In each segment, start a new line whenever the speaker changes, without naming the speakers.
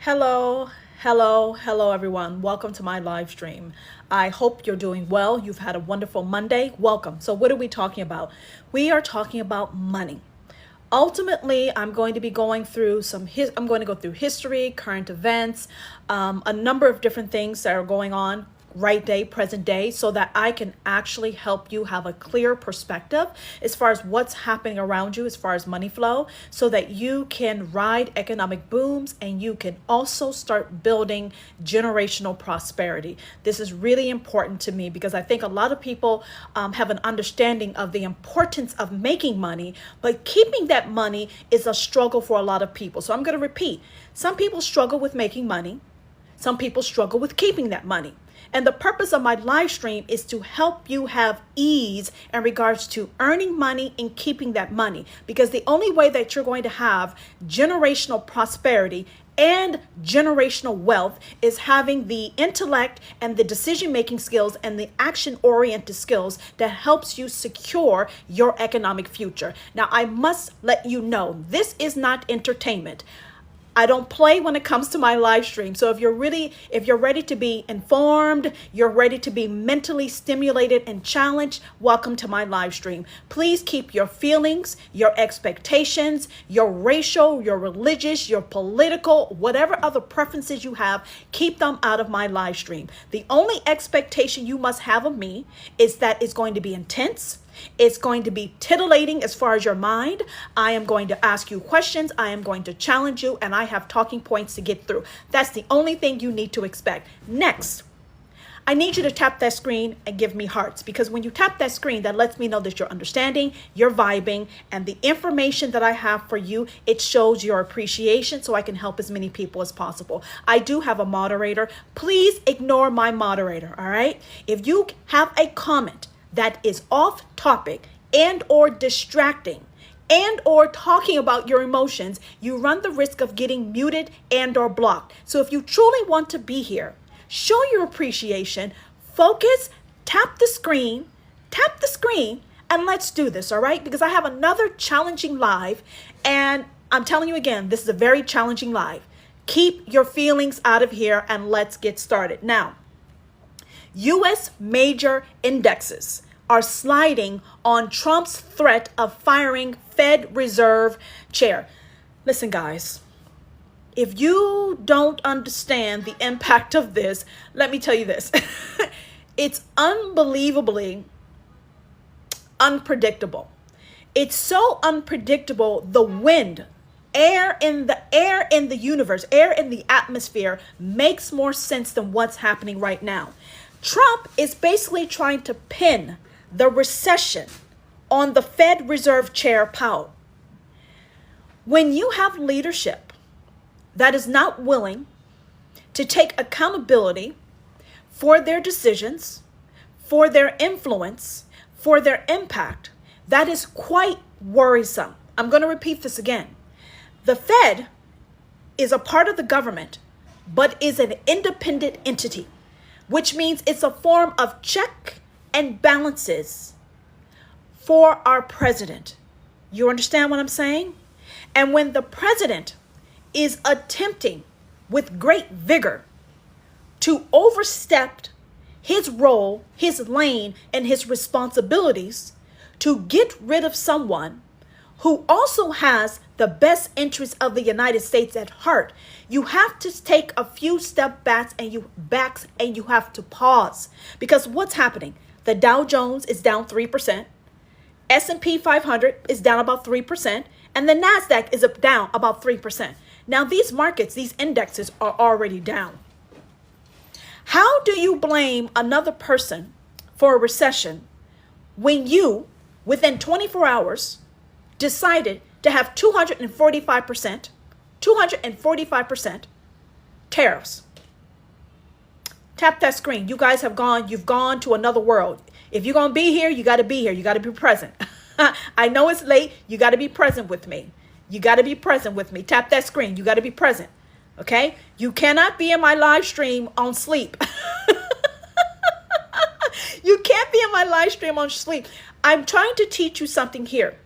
Hello, hello, everyone. Welcome to my live stream. I hope you're doing well. You've had a wonderful Monday. Welcome. So, what are we talking about? We are talking about money. Ultimately, I'm going to be going through I'm going to go through history, current events, a number of different things that are going on right day, present day, so that I can actually help you have a clear perspective as far as what's happening around you, as far as money flow, so that you can ride economic booms and you can also start building generational prosperity. This is really important to me because I think a lot of people have an understanding of the importance of making money, but keeping that money is a struggle for a lot of people. So I'm going to repeat. Some people struggle with making money. Some people struggle with keeping that money. And the purpose of my live stream is to help you have ease in regards to earning money and keeping that money. Because the only way that you're going to have generational prosperity and generational wealth is having the intellect and the decision-making skills and the action-oriented skills that helps you secure your economic future. Now, I must let you know, this is not entertainment. I don't play when it comes to my live stream. So if you're ready to be informed, you're ready to be mentally stimulated and challenged, welcome to my live stream. Please keep your feelings, your expectations, your racial, your religious, your political, whatever other preferences you have, keep them out of my live stream. The only expectation you must have of me is that it's going to be intense. It's going to be titillating as far as your mind. I am going to ask you questions. I am going to challenge you, and I have talking points to get through. That's the only thing you need to expect. Next, I need you to tap that screen and give me hearts, because when you tap that screen, that lets me know that you're understanding, you're vibing, and the information that I have for you, it shows your appreciation so I can help as many people as possible. I do have a moderator. Please ignore my moderator, all right? If you have a comment that is off topic and or distracting and or talking about your emotions, you run the risk of getting muted and or blocked. So if you truly want to be here, show your appreciation, focus, tap the screen, and let's do this, all right? Because I have another challenging live, and I'm telling you again, this is a very challenging live. Keep your feelings out of here and let's get started. Now, U.S. major indexes are sliding on Trump's threat of firing Fed Reserve Chair. Listen, guys, if you don't understand the impact of this, let me tell you this. It's unbelievably unpredictable. It's so unpredictable, the wind, air in the universe, air in the atmosphere makes more sense than what's happening right now. Trump is basically trying to pin the recession on the Fed Reserve Chair Powell. When you have leadership that is not willing to take accountability for their decisions, for their influence, for their impact, that is quite worrisome. I'm going to repeat this again. The Fed is a part of the government, but is an independent entity, which means it's a form of check and balances for our president. You understand what I'm saying? And when the president is attempting with great vigor to overstep his role, his lane, and his responsibilities to get rid of someone who also has the best interests of the United States at heart, you have to take a few step backs and you have to pause. Because what's happening? The Dow Jones is down 3%. S&P 500 is down about 3%. And the NASDAQ is down about 3%. Now, these markets, these indexes are already down. How do you blame another person for a recession when you, within 24 hours, decided to have 245% tariffs? Tap that screen. You guys you've gone to another world. If you're going to be here, you got to be here. You got to be present. I know it's late. You got to be present with me. You got to be present with me. Tap that screen. You got to be present. Okay? You cannot be in my live stream on sleep. You can't be in my live stream on sleep. I'm trying to teach you something here.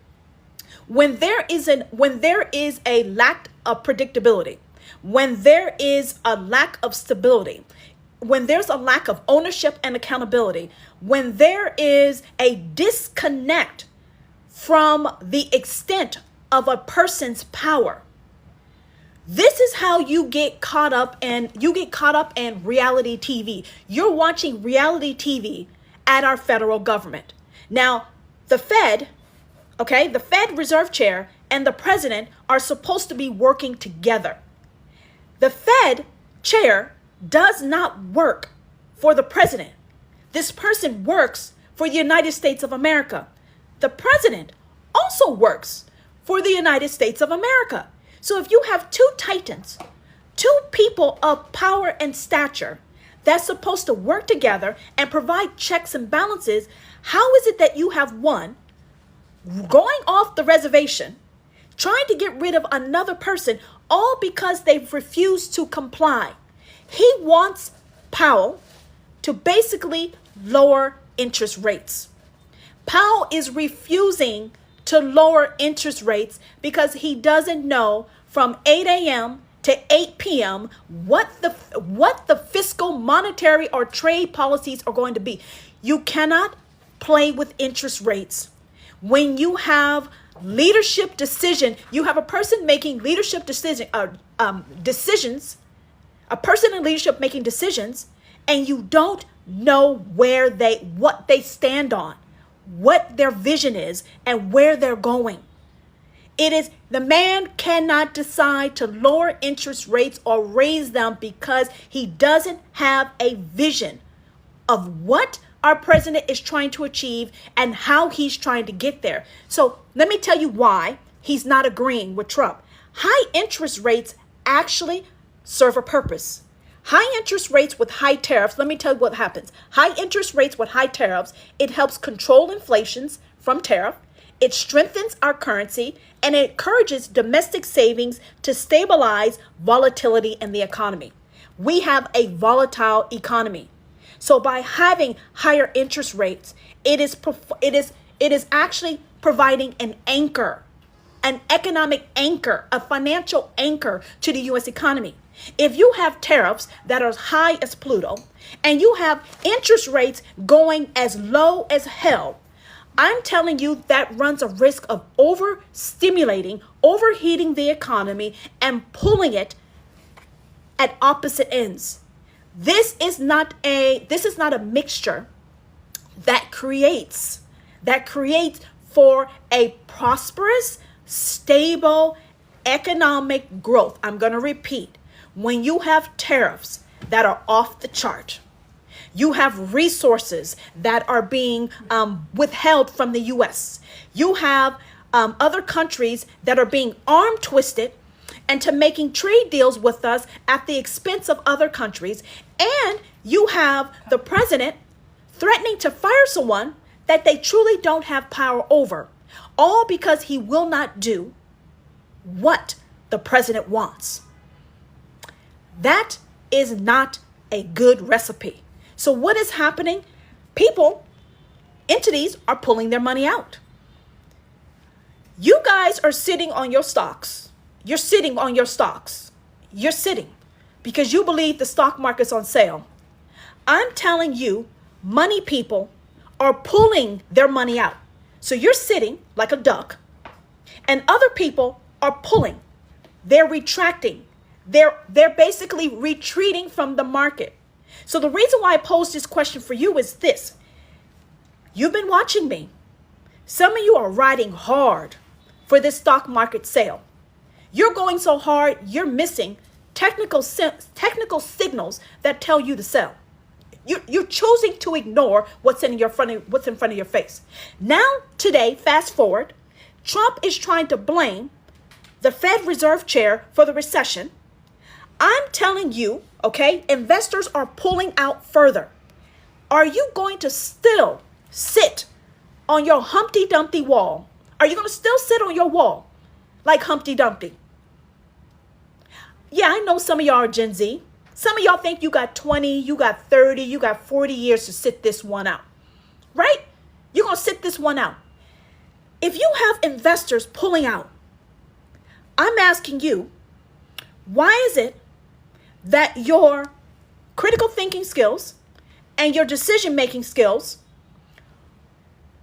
When there is a lack of predictability, when there is a lack of stability, when there's a lack of ownership and accountability, when there is a disconnect from the extent of a person's power, this is how you get caught up in reality TV. You're watching reality TV at our federal government. Now, the Fed, the Fed Reserve Chair and the president are supposed to be working together. The Fed chair does not work for the president. This person works for the United States of America. The president also works for the United States of America. So if you have two titans, two people of power and stature that's supposed to work together and provide checks and balances, how is it that you have one going off the reservation, trying to get rid of another person, all because they've refused to comply? He wants Powell to basically lower interest rates. Powell is refusing to lower interest rates because he doesn't know from 8 a.m. to 8 p.m. what the fiscal, monetary, or trade policies are going to be. You cannot play with interest rates. When you have leadership decision, you have a person making leadership decisions, a person in leadership making decisions, and you don't know what they stand on, what their vision is, and where they're going. The man cannot decide to lower interest rates or raise them because he doesn't have a vision of what our president is trying to achieve and how he's trying to get there. So let me tell you why he's not agreeing with Trump. High interest rates actually serve a purpose. High interest rates with high tariffs, let me tell you what happens. High interest rates with high tariffs, it helps control inflations from tariff. It strengthens our currency and it encourages domestic savings to stabilize volatility in the economy. We have a volatile economy. So by having higher interest rates, it is actually providing an anchor, an economic anchor, a financial anchor to the U.S. economy. If you have tariffs that are as high as Pluto and you have interest rates going as low as hell, I'm telling you that runs a risk of overstimulating, overheating the economy and pulling it at opposite ends. This is not a mixture that creates for a prosperous, stable economic growth. I'm going to repeat. When you have tariffs that are off the chart, you have resources that are being withheld from the U.S. You have other countries that are being arm twisted into making trade deals with us at the expense of other countries. And you have the president threatening to fire someone that they truly don't have power over, all because he will not do what the president wants. That is not a good recipe. So what is happening? Entities are pulling their money out. You guys are sitting on your stocks. You're sitting on your stocks. You're sitting because you believe the stock market's on sale. I'm telling you, money people are pulling their money out. So you're sitting like a duck and other people are pulling. They're retracting. They're basically retreating from the market. So the reason why I posed this question for you is this. You've been watching me. Some of you are riding hard for this stock market sale. You're going so hard, you're missing technical signals that tell you to sell. You're choosing to ignore what's in front of your face. Now, today, fast forward, Trump is trying to blame the Fed Reserve Chair for the recession. I'm telling you, investors are pulling out further. Are you going to still sit on your Humpty Dumpty wall? Are you going to still sit on your wall like Humpty Dumpty? Yeah, I know some of y'all are Gen Z. Some of y'all think you got 20, you got 30, you got 40 years to sit this one out, right? You're going to sit this one out. If you have investors pulling out, I'm asking you, Why is it that your critical thinking skills and your decision-making skills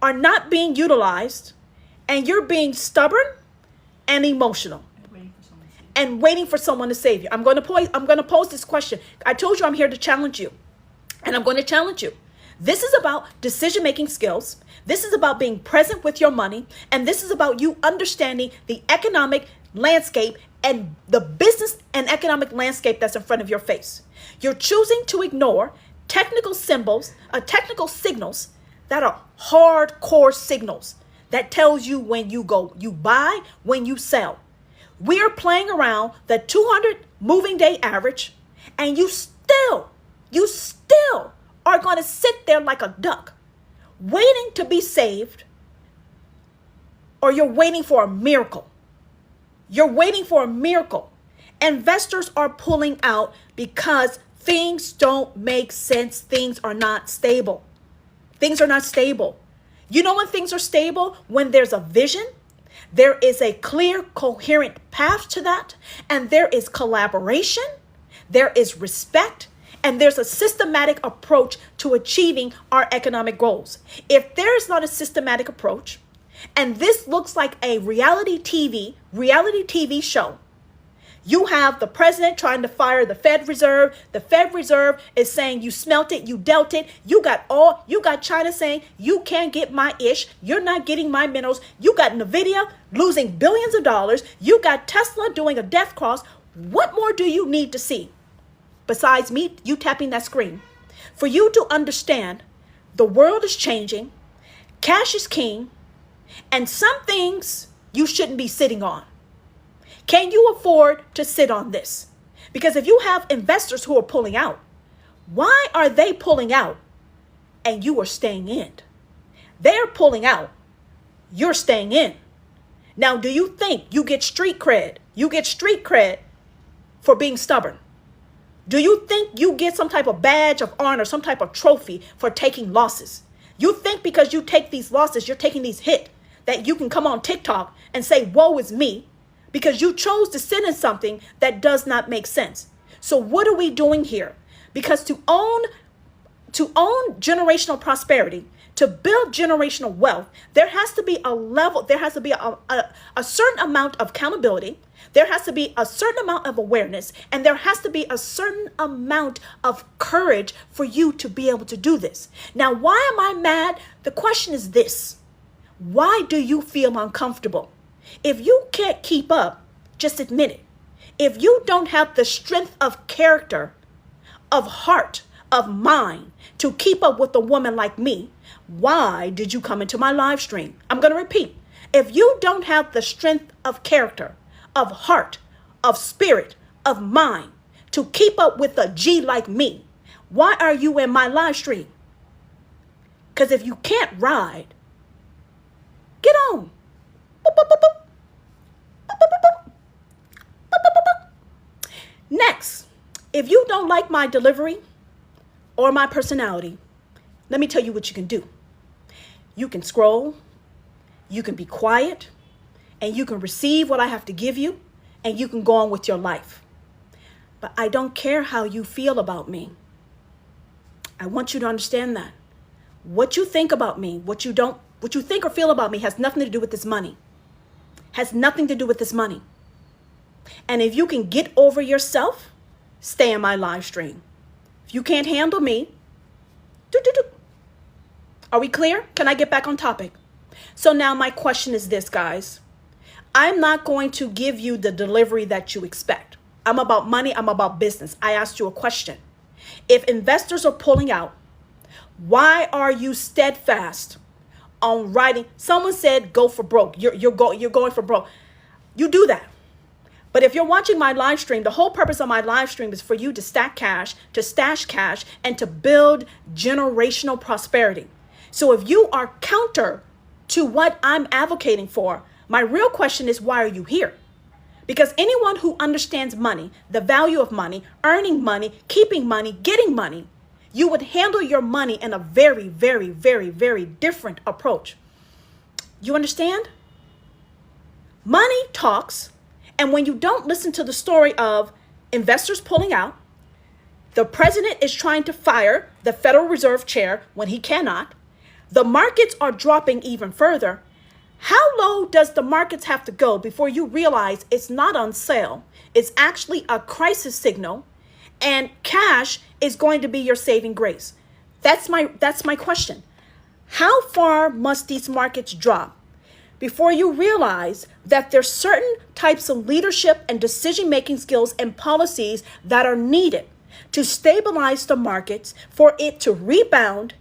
are not being utilized and you're being stubborn and emotional and waiting for someone to save you? I'm going to pose this question. I told you I'm here to challenge you, and I'm going to challenge you. This is about decision-making skills. This is about being present with your money, and this is about you understanding the economic landscape and the business and economic landscape that's in front of your face. You're choosing to ignore technical signals that are hardcore signals that tells you when you buy, when you sell. We're playing around the 200 moving day average, and you still are going to sit there like a duck waiting to be saved, or you're waiting for a miracle. You're waiting for a miracle. Investors are pulling out because things don't make sense. Things are not stable. Things are not stable. You know when things are stable? When there's a vision, there is a clear, coherent path to that, and there is collaboration, there is respect, and there's a systematic approach to achieving our economic goals. If there is not a systematic approach, and this looks like a reality TV show, you have the president trying to fire the Fed Reserve. The Fed Reserve is saying you smelt it, you dealt it. You got China saying you can't get my ish. You're not getting my minerals. You got Nvidia losing billions of dollars. You got Tesla doing a death cross. What more do you need to see besides me, you tapping that screen, for you to understand the world is changing, cash is king, and some things you shouldn't be sitting on? Can you afford to sit on this? Because if you have investors who are pulling out, why are they pulling out and you are staying in? They're pulling out, you're staying in. Now, do you think you get street cred? You get street cred for being stubborn? Do you think you get some type of badge of honor, some type of trophy for taking losses? You think because you take these losses, you're taking these hits, that you can come on TikTok and say, woe is me, because you chose to sit in something that does not make sense. So what are we doing here? Because to own generational prosperity, to build generational wealth, there has to be a level, there has to be a certain amount of accountability, there has to be a certain amount of awareness, and there has to be a certain amount of courage for you to be able to do this. Now, why am I mad? The question is this: why do you feel uncomfortable? If you can't keep up, just admit it. If you don't have the strength of character, of heart, of mind to keep up with a woman like me, why did you come into my live stream? I'm going to repeat. If you don't have the strength of character, of heart, of spirit, of mind to keep up with a G like me, why are you in my live stream? Because if you can't ride, get on. Next, if you don't like my delivery or my personality, let me tell you what you can do. You can scroll, you can be quiet, and you can receive what I have to give you, and you can go on with your life. But I don't care how you feel about me. I want you to understand that. What you think about me, what you think or feel about me has nothing to do with this money. Has nothing to do with this money. And if you can get over yourself, stay in my live stream. If you can't handle me, Are we clear? Can I get back on topic? So now my question is this, guys. I'm not going to give you the delivery that you expect. I'm about money. I'm about business. I asked you a question. If investors are pulling out, why are you steadfast on writing? Someone said, go for broke. You're going for broke. You do that. But if you're watching my live stream, the whole purpose of my live stream is for you to stack cash, to stash cash, and to build generational prosperity. So if you are counter to what I'm advocating for, my real question is, why are you here? Because anyone who understands money, the value of money, earning money, keeping money, getting money, you would handle your money in a very, very, very, very different approach. You understand? Money talks, And when you don't listen to the story of investors pulling out, the president is trying to fire the Federal Reserve chair when he cannot, the markets are dropping even further. How low does the markets have to go before you realize it's not on sale? It's actually a crisis signal, and cash is going to be your saving grace. That's my question. How far must these markets drop before you realize that there's certain types of leadership and decision-making skills and policies that are needed to stabilize the markets for it to rebound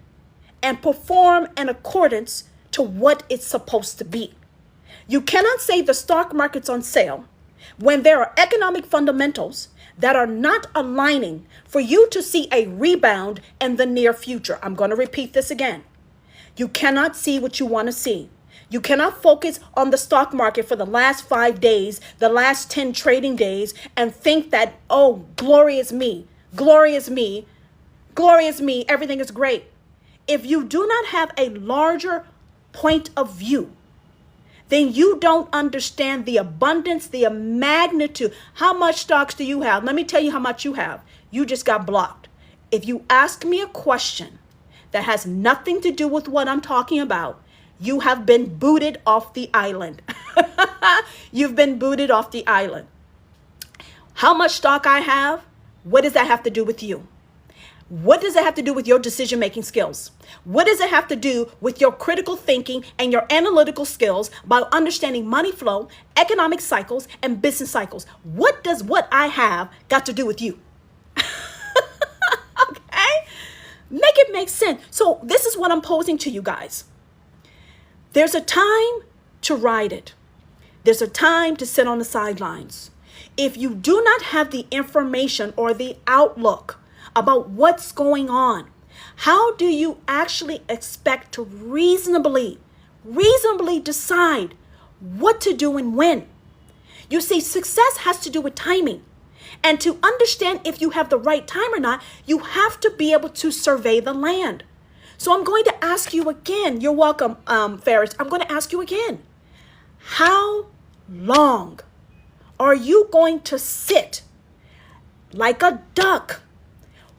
and perform in accordance to what it's supposed to be? You cannot say the stock market's on sale when there are economic fundamentals that are not aligning for you to see a rebound in the near future. I'm going to repeat this again. You cannot see what you want to see. You cannot focus on the stock market for the last 5 days, the last 10 trading days, and think that, oh, glory is me, glory is me, glory is me, everything is great. If you do not have a larger point of view, then you don't understand the abundance, the magnitude. How much stocks do you have? Let me tell you how much you have. You just got blocked. If you ask me a question that has nothing to do with what I'm talking about, you have been booted off the island. You've been booted off the island. How much stock I have? What does that have to do with you? What does it have to do with your decision-making skills? What does it have to do with your critical thinking and your analytical skills about understanding money flow, economic cycles, and business cycles? What does what I have got to do with you? Okay? Make it make sense. So this is what I'm posing to you guys. There's a time to ride it. There's a time to sit on the sidelines. If you do not have the information or the outlook about what's going on, how do you actually expect to reasonably decide what to do and when? You see, success has to do with timing. And to understand if you have the right time or not, you have to be able to survey the land. So I'm going to ask you again. You're welcome, Ferris. I'm going to ask you again. How long are you going to sit like a duck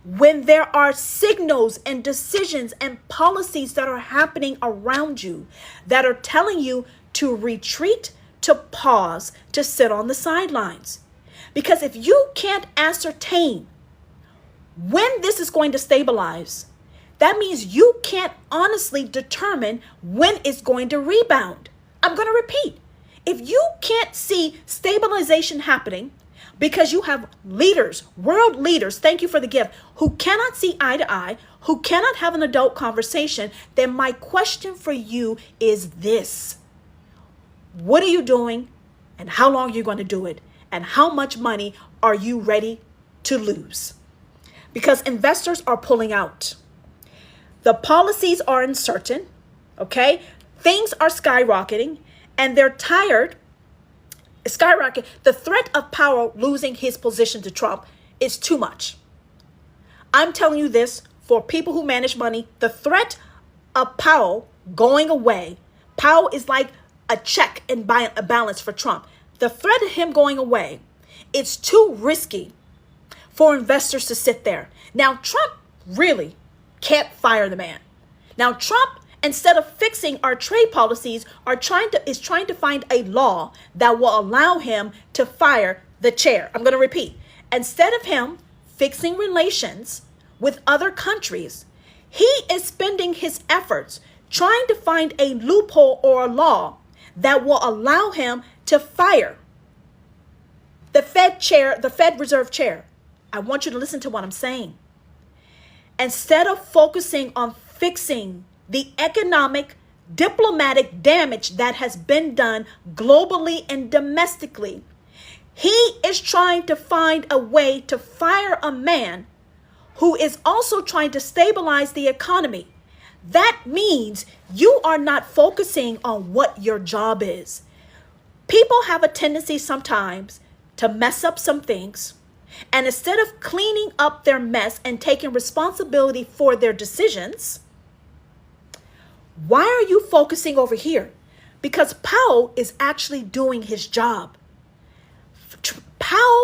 when there are signals and decisions and policies that are happening around you that are telling you to retreat, to pause, to sit on the sidelines? Because if you can't ascertain when this is going to stabilize, that means you can't honestly determine when it's going to rebound. I'm going to repeat. If you can't see stabilization happening because you have leaders, world leaders, thank you for the gift, who cannot see eye to eye, who cannot have an adult conversation, then my question for you is this. What are you doing and how long are you going to do it? And how much money are you ready to lose? Because investors are pulling out. The policies are uncertain, okay? Things are skyrocketing and they're tired. Skyrocket. The threat of Powell losing his position to Trump is too much. I'm telling you this for people who manage money. The threat of Powell going away, Powell is like a check and a balance for Trump. The threat of him going away, it's too risky for investors to sit there. Now, Trump really can't fire the man. Now, Trump, instead of fixing our trade policies, is trying to find a law that will allow him to fire the chair. I'm going to repeat. Instead of him fixing relations with other countries, he is spending his efforts trying to find a loophole or a law that will allow him to fire the Fed chair, the Fed Reserve chair. I want you to listen to what I'm saying. Instead of focusing on fixing the economic, diplomatic damage that has been done globally and domestically, he is trying to find a way to fire a man who is also trying to stabilize the economy. That means you are not focusing on what your job is. People have a tendency sometimes to mess up some things, and instead of cleaning up their mess and taking responsibility for their decisions, why are you focusing over here? Because Powell is actually doing his job.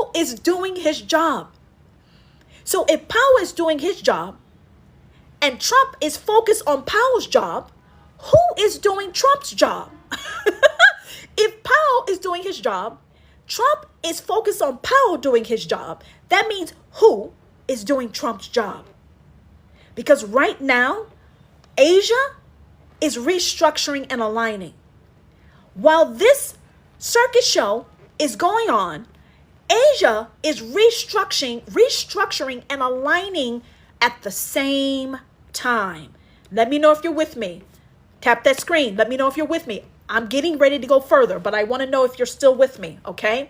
Powell is doing his job. So if Powell is doing his job and Trump is focused on Powell's job, who is doing Trump's job? If Powell is doing his job, Trump is focused on Powell doing his job. That means who is doing Trump's job? Because right now, Asia is restructuring and aligning. While this circus show is going on, Asia is restructuring and aligning at the same time. Let me know if you're with me. Tap that screen. Let me know if you're with me. I'm getting ready to go further, but I want to know if you're still with me, okay?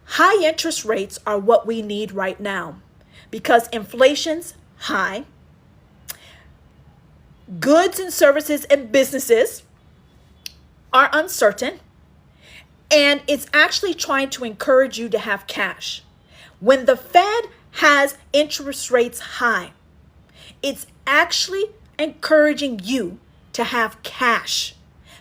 High interest rates are what we need right now because inflation's high. Goods and services and businesses are uncertain, and it's actually trying to encourage you to have cash. When the Fed has interest rates high, it's actually encouraging you to have cash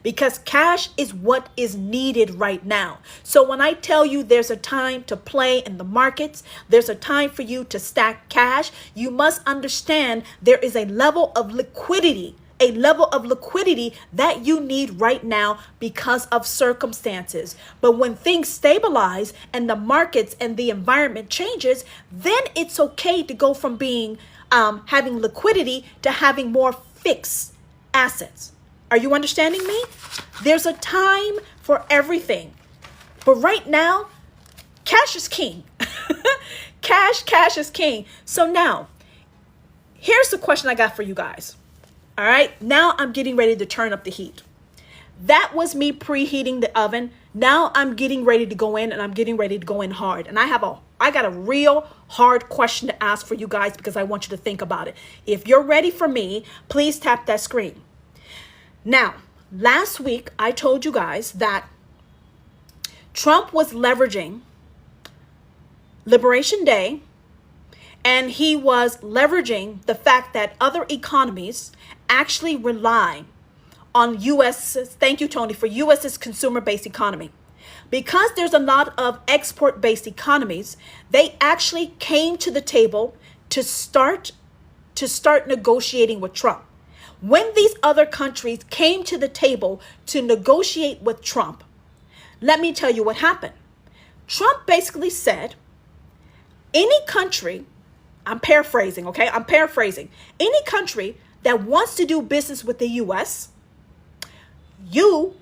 because cash is what is needed right now. So when I tell you there's a time to play in the markets, there's a time for you to stack cash, you must understand there is a level of liquidity that you need right now because of circumstances. But when things stabilize and the markets and the environment changes, then it's okay to go from being having liquidity to having more fixed assets. Are you understanding me? There's a time for everything. But right now, cash is king. Cash is king. So now, here's the question I got for you guys. All right, now I'm getting ready to turn up the heat. That was me preheating the oven. Now I'm getting ready to go in, and I'm getting ready to go in hard. And I got a real hard question to ask for you guys because I want you to think about it. If you're ready for me, please tap that screen. Now, last week I told you guys that Trump was leveraging Liberation Day, and he was leveraging the fact that other economies actually rely on thank you, Tony, for U.S.'s consumer-based economy. Because there's a lot of export-based economies, they actually came to the table to start negotiating with Trump. When these other countries came to the table to negotiate with Trump, let me tell you what happened. Trump basically said, any country, I'm paraphrasing, okay? I'm paraphrasing. Any country that wants to do business with the U.S., you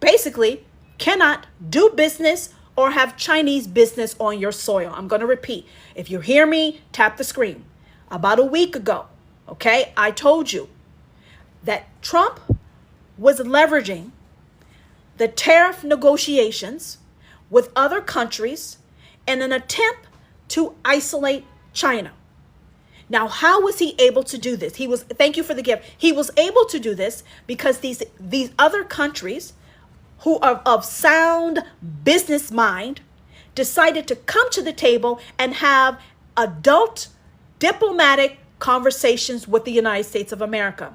basically cannot do business or have Chinese business on your soil. I'm going to repeat. If you hear me, tap the screen. About a week ago, okay, I told you that Trump was leveraging the tariff negotiations with other countries in an attempt to isolate China. Now, how was he able to do this? Thank you for the gift. He was able to do this because these other countries who are of sound business mind decided to come to the table and have adult diplomatic conversations with the United States of America.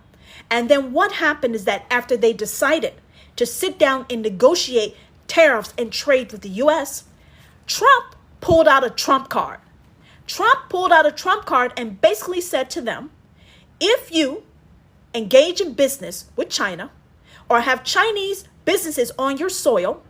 And then what happened is that after they decided to sit down and negotiate tariffs and trade with the U.S., Trump pulled out a trump card. Trump pulled out a trump card and basically said to them, if you engage in business with China or have Chinese businesses on your soil,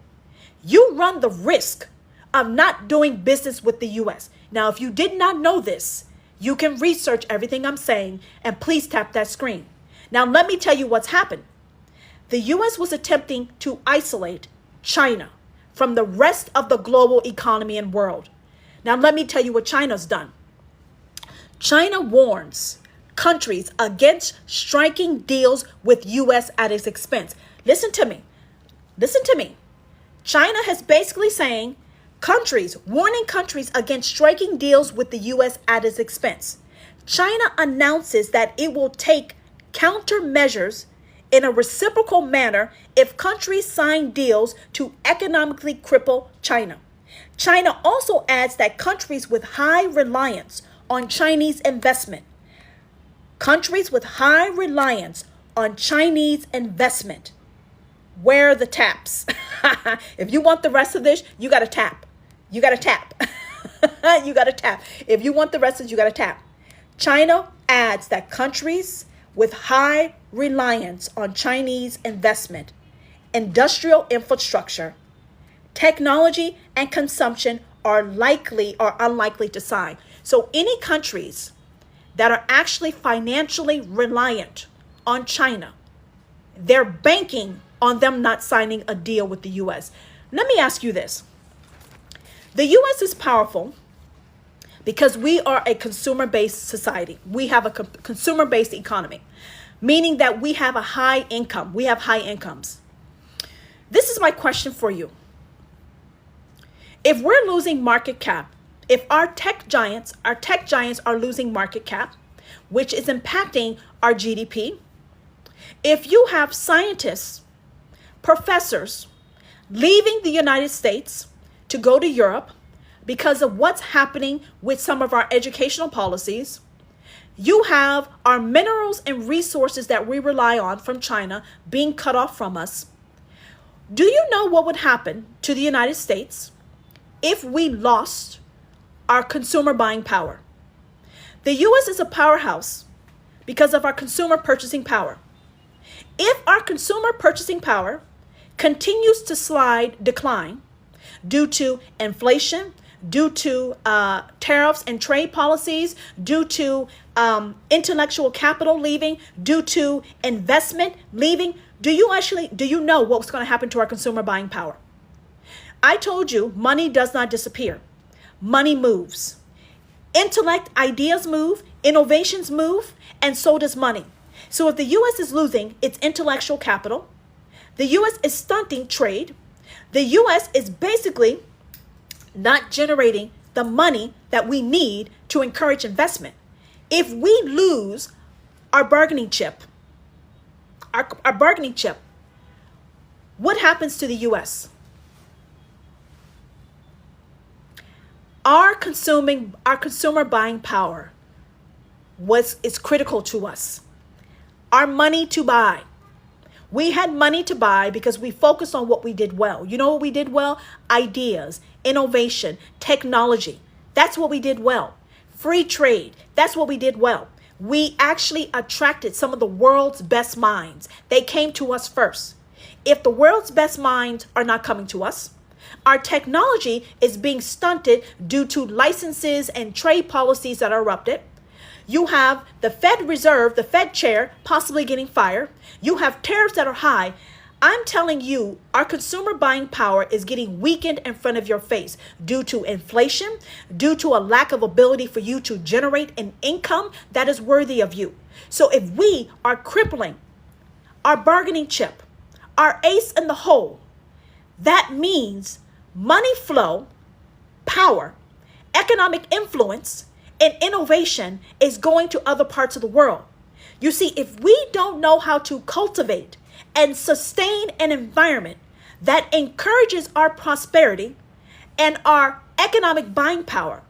you run the risk of not doing business with the U.S. Now, if you did not know this, you can research everything I'm saying and please tap that screen. Now, let me tell you what's happened. The U.S. was attempting to isolate China from the rest of the global economy and world. Now, let me tell you what China's done. China warns countries against striking deals with U.S. at its expense. Listen to me. Listen to me. China has basically saying warning countries against striking deals with the U.S. at its expense. China announces that it will take countermeasures in a reciprocal manner if countries sign deals to economically cripple China. China also adds that countries with high reliance on Chinese investment, where are the taps? If you want the rest of this, you got to tap. You got to tap. You got to tap. If you want the rest of it, you got to tap. China adds that countries with high reliance on Chinese investment, industrial infrastructure, technology, and consumption are likely or unlikely to sign. So any countries that are actually financially reliant on China, they're banking on them not signing a deal with the US. Let me ask you this. The US is powerful because we are a consumer-based society. We have a consumer-based economy, meaning that we have a high income. We have high incomes. This is my question for you. If we're losing market cap, if our tech giants are losing market cap, which is impacting our GDP, if you have scientists, professors leaving the United States to go to Europe because of what's happening with some of our educational policies, you have our minerals and resources that we rely on from China being cut off from us. Do you know what would happen to the United States if we lost our consumer buying power? The US is a powerhouse because of our consumer purchasing power. If our consumer purchasing power continues to decline due to inflation, due to tariffs and trade policies, due to intellectual capital leaving, due to investment leaving, do you know what's going to happen to our consumer buying power? I told you money does not disappear. Money moves. Intellect, ideas move, innovations move, and so does money. So if the US is losing its intellectual capital, the US is stunting trade, the US is basically not generating the money that we need to encourage investment. If we lose our bargaining chip, what happens to the US? Our consumer buying power is critical to us. Our money to buy. We had money to buy because we focused on what we did well. You know what we did well? Ideas, innovation, technology. That's what we did well. Free trade. That's what we did well. We actually attracted some of the world's best minds. They came to us first. If the world's best minds are not coming to us, our technology is being stunted due to licenses and trade policies that are erupted. You have the Fed Reserve, the Fed chair, possibly getting fired. You have tariffs that are high. I'm telling you, our consumer buying power is getting weakened in front of your face due to inflation, due to a lack of ability for you to generate an income that is worthy of you. So if we are crippling our bargaining chip, our ace in the hole, that means money flow, power, economic influence, and innovation is going to other parts of the world. You see, if we don't know how to cultivate and sustain an environment that encourages our prosperity and our economic buying power,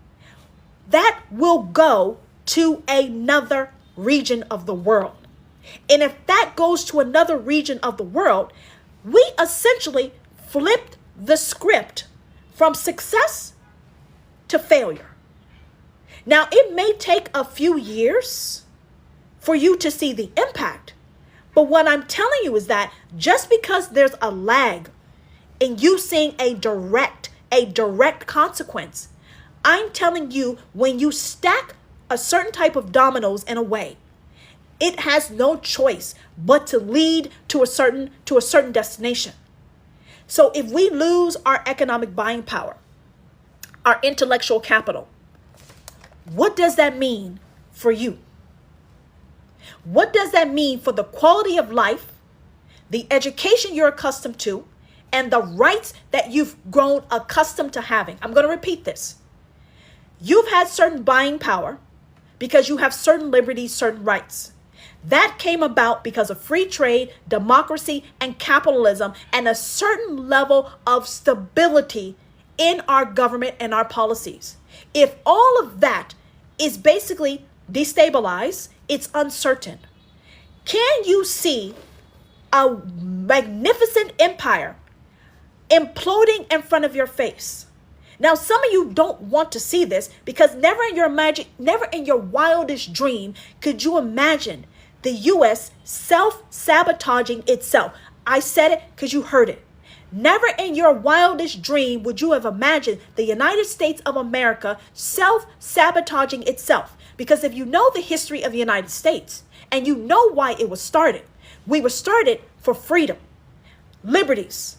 that will go to another region of the world. And if that goes to another region of the world, we essentially flipped the script from success to failure. Now, it may take a few years for you to see the impact, but what I'm telling you is that just because there's a lag in you seeing a direct consequence, I'm telling you, when you stack a certain type of dominoes in a way, it has no choice but to lead to a certain destination. So if we lose our economic buying power, our intellectual capital, what does that mean for you? What does that mean for the quality of life, the education you're accustomed to, and the rights that you've grown accustomed to having? I'm going to repeat this. You've had certain buying power because you have certain liberties, certain rights. That came about because of free trade, democracy, and capitalism, and a certain level of stability in our government and our policies. If all of that is basically destabilized, it's uncertain. Can you see a magnificent empire imploding in front of your face? Now, some of you don't want to see this because never in your wildest dream could you imagine the U.S. self-sabotaging itself. I said it because you heard it. Never in your wildest dream would you have imagined the United States of America self-sabotaging itself. Because if you know the history of the United States and you know why it was started, we were started for freedom, liberties.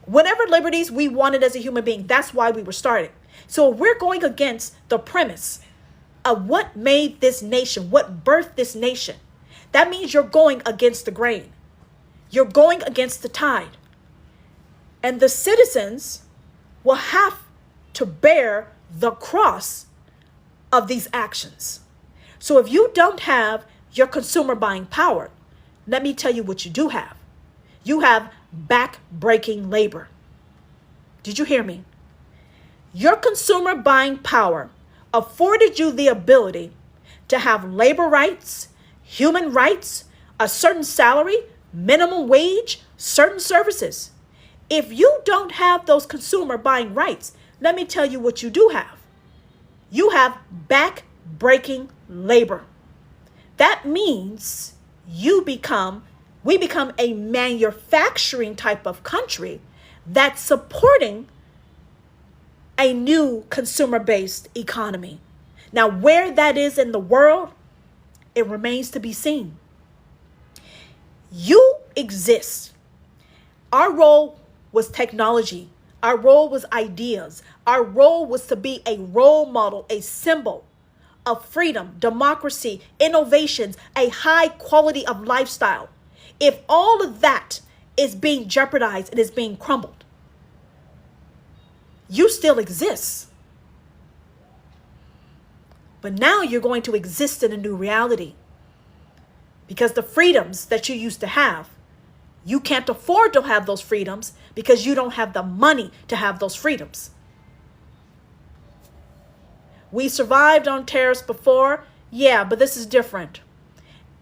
Whatever liberties we wanted as a human being, that's why we were started. So we're going against the premise of what made this nation, what birthed this nation. That means you're going against the grain. You're going against the tide. And the citizens will have to bear the cross of these actions. So if you don't have your consumer buying power, let me tell you what you do have. You have back-breaking labor. Did you hear me? Your consumer buying power afforded you the ability to have labor rights, human rights, a certain salary, minimum wage, certain services. If you don't have those consumer buying rights, let me tell you what you do have. You have back-breaking labor. That means we become a manufacturing type of country that's supporting a new consumer-based economy. Now, where that is in the world, it remains to be seen. You exist. Our role was technology. Our role was ideas. Our role was to be a role model, a symbol of freedom, democracy, innovations, a high quality of lifestyle. If all of that is being jeopardized and is being crumbled, you still exist. But now you're going to exist in a new reality. Because the freedoms that you used to have, you can't afford to have those freedoms because you don't have the money to have those freedoms. We survived on tariffs before. Yeah, but this is different.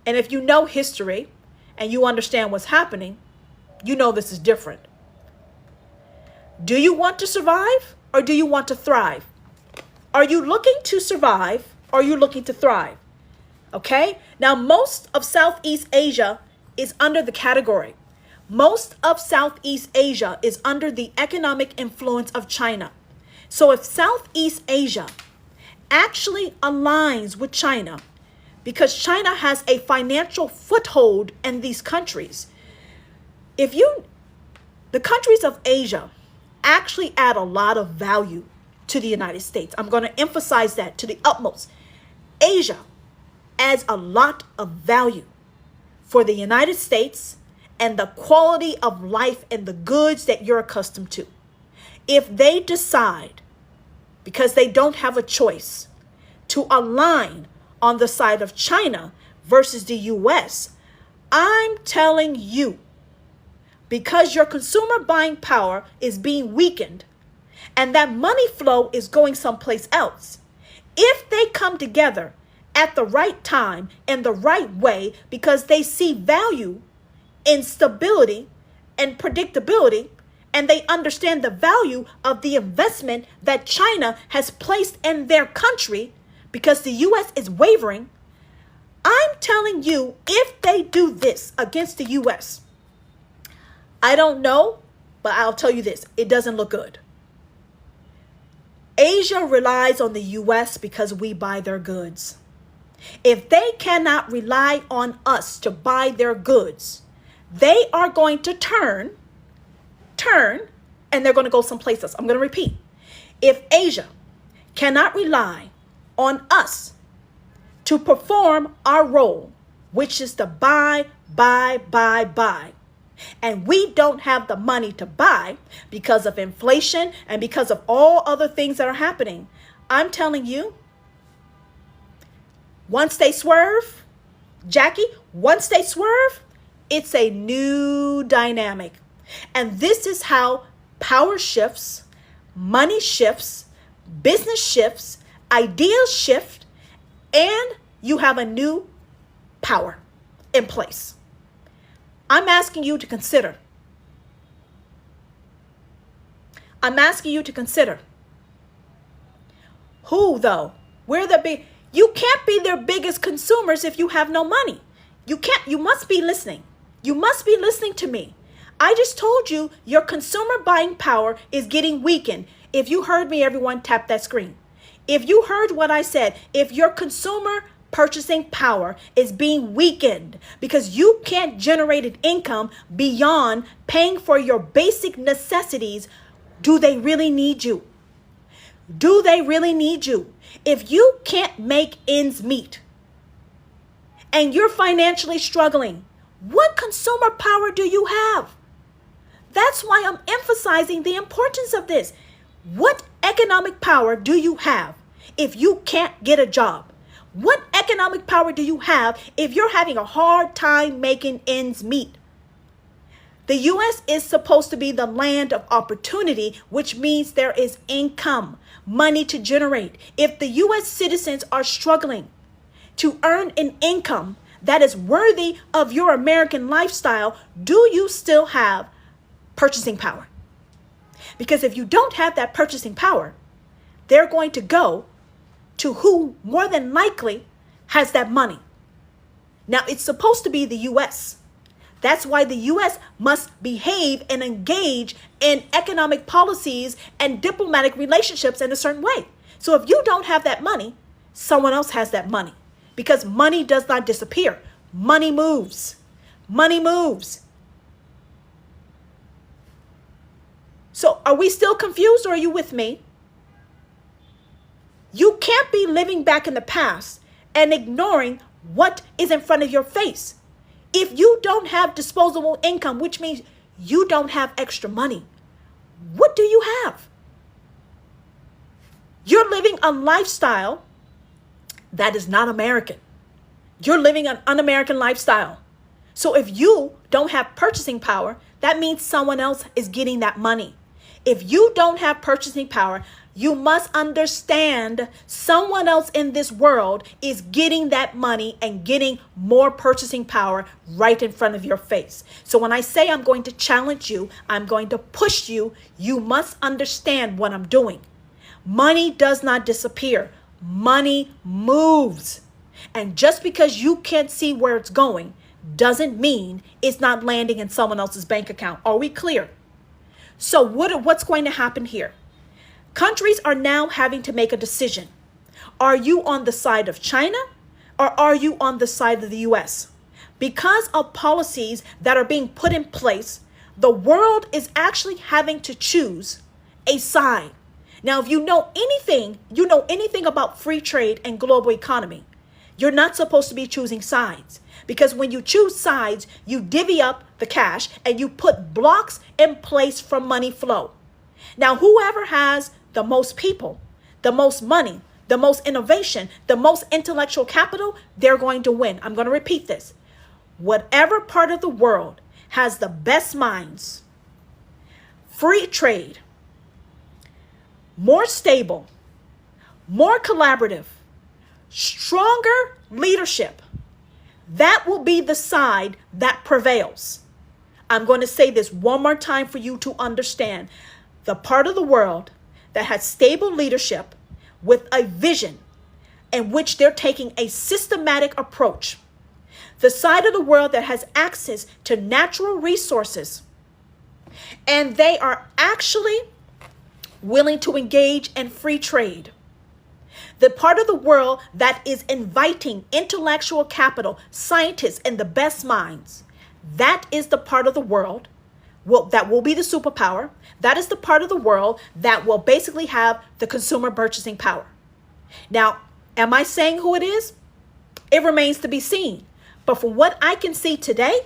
And if you know history and you understand what's happening, you know this is different. Do you want to survive or do you want to thrive? Are you looking to survive or are you looking to thrive? Okay? Now, most of Southeast Asia is under the category. Most of Southeast Asia is under the economic influence of China. So if Southeast Asia actually aligns with China, because China has a financial foothold in these countries, the countries of Asia actually add a lot of value to the United States. I'm going to emphasize that to the utmost. Asia adds a lot of value for the United States and the quality of life and the goods that you're accustomed to. If they decide, because they don't have a choice, to align on the side of China versus the US, I'm telling you, because your consumer buying power is being weakened and that money flow is going someplace else, if they come together at the right time and the right way because they see value in stability and predictability, and they understand the value of the investment that China has placed in their country because the U.S. is wavering, I'm telling you, if they do this against the U.S., I don't know, but I'll tell you this, it doesn't look good. Asia relies on the U.S. because we buy their goods. If they cannot rely on us to buy their goods, they are going to turn, and they're going to go someplace else. I'm going to repeat. If Asia cannot rely on us to perform our role, which is to buy, and we don't have the money to buy because of inflation and because of all other things that are happening, I'm telling you, once they swerve, Jackie, once they swerve, it's a new dynamic. And this is how power shifts, money shifts, business shifts, ideas shift, and you have a new power in place. I'm asking you to consider. I'm asking you to consider. Who, though? We're the big. You can't be their biggest consumers if you have no money. You can't. You must be listening. You must be listening to me. I just told you your consumer buying power is getting weakened. If you heard me, everyone, tap that screen. If you heard what I said, if your consumer purchasing power is being weakened because you can't generate an income beyond paying for your basic necessities, do they really need you? Do they really need you? If you can't make ends meet and you're financially struggling, what consumer power do you have? That's why I'm emphasizing the importance of this. What economic power do you have if you can't get a job? What economic power do you have if you're having a hard time making ends meet? The U.S. is supposed to be the land of opportunity, which means there is income, money to generate. If the U.S. citizens are struggling to earn an income that is worthy of your American lifestyle, do you still have purchasing power? Because if you don't have that purchasing power, they're going to go to who more than likely has that money. Now, it's supposed to be the U.S. That's why the U.S. must behave and engage in economic policies and diplomatic relationships in a certain way. So if you don't have that money, someone else has that money. Because money does not disappear. Money moves. Money moves. So are we still confused, or are you with me? You can't be living back in the past and ignoring what is in front of your face. If you don't have disposable income, which means you don't have extra money, what do you have? You're living a lifestyle that is not American. You're living an un-American lifestyle. So if you don't have purchasing power, that means someone else is getting that money. If you don't have purchasing power, you must understand someone else in this world is getting that money and getting more purchasing power right in front of your face. So when I say I'm going to challenge you, I'm going to push you, you must understand what I'm doing. Money does not disappear. Money moves. And just because you can't see where it's going doesn't mean it's not landing in someone else's bank account. Are we clear? So what's going to happen here? Countries are now having to make a decision. Are you on the side of China or are you on the side of the U.S.? Because of policies that are being put in place, the world is actually having to choose a side. Now, if you know anything about free trade and global economy, you're not supposed to be choosing sides. Because when you choose sides, you divvy up the cash and you put blocks in place for money flow. Now, whoever has the most people, the most money, the most innovation, the most intellectual capital, they're going to win. I'm going to repeat this. Whatever part of the world has the best minds, free trade, more stable, more collaborative, stronger leadership, that will be the side that prevails. I'm going to say this one more time for you to understand. The part of the world that has stable leadership with a vision in which they're taking a systematic approach. The side of the world that has access to natural resources and they are actually willing to engage in free trade. The part of the world that is inviting intellectual capital, scientists, and the best minds, that is the part of the world that will be the superpower. That is the part of the world that will basically have the consumer purchasing power. Now, am I saying who it is? It remains to be seen. But from what I can see today,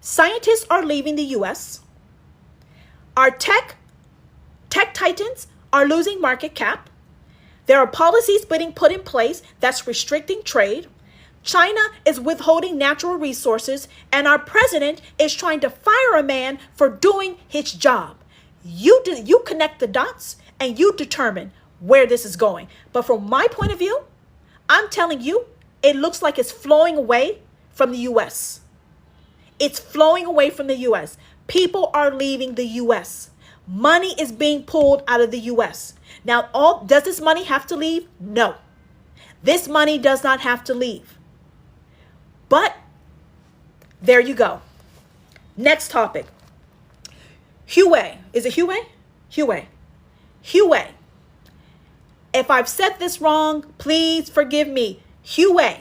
scientists are leaving the U.S. Our tech titans are losing market cap. There are policies being put in place that's restricting trade. China is withholding natural resources, and our president is trying to fire a man for doing his job. You connect the dots and you determine where this is going. But from my point of view, I'm telling you, it looks like it's flowing away from the U.S. It's flowing away from the U.S. People are leaving the US. Money is being pulled out of the US. Now, does this money have to leave? No. This money does not have to leave. But there you go. Next topic. Huawei. Is it Huawei? Huawei. Huawei. If I've said this wrong, please forgive me. Huawei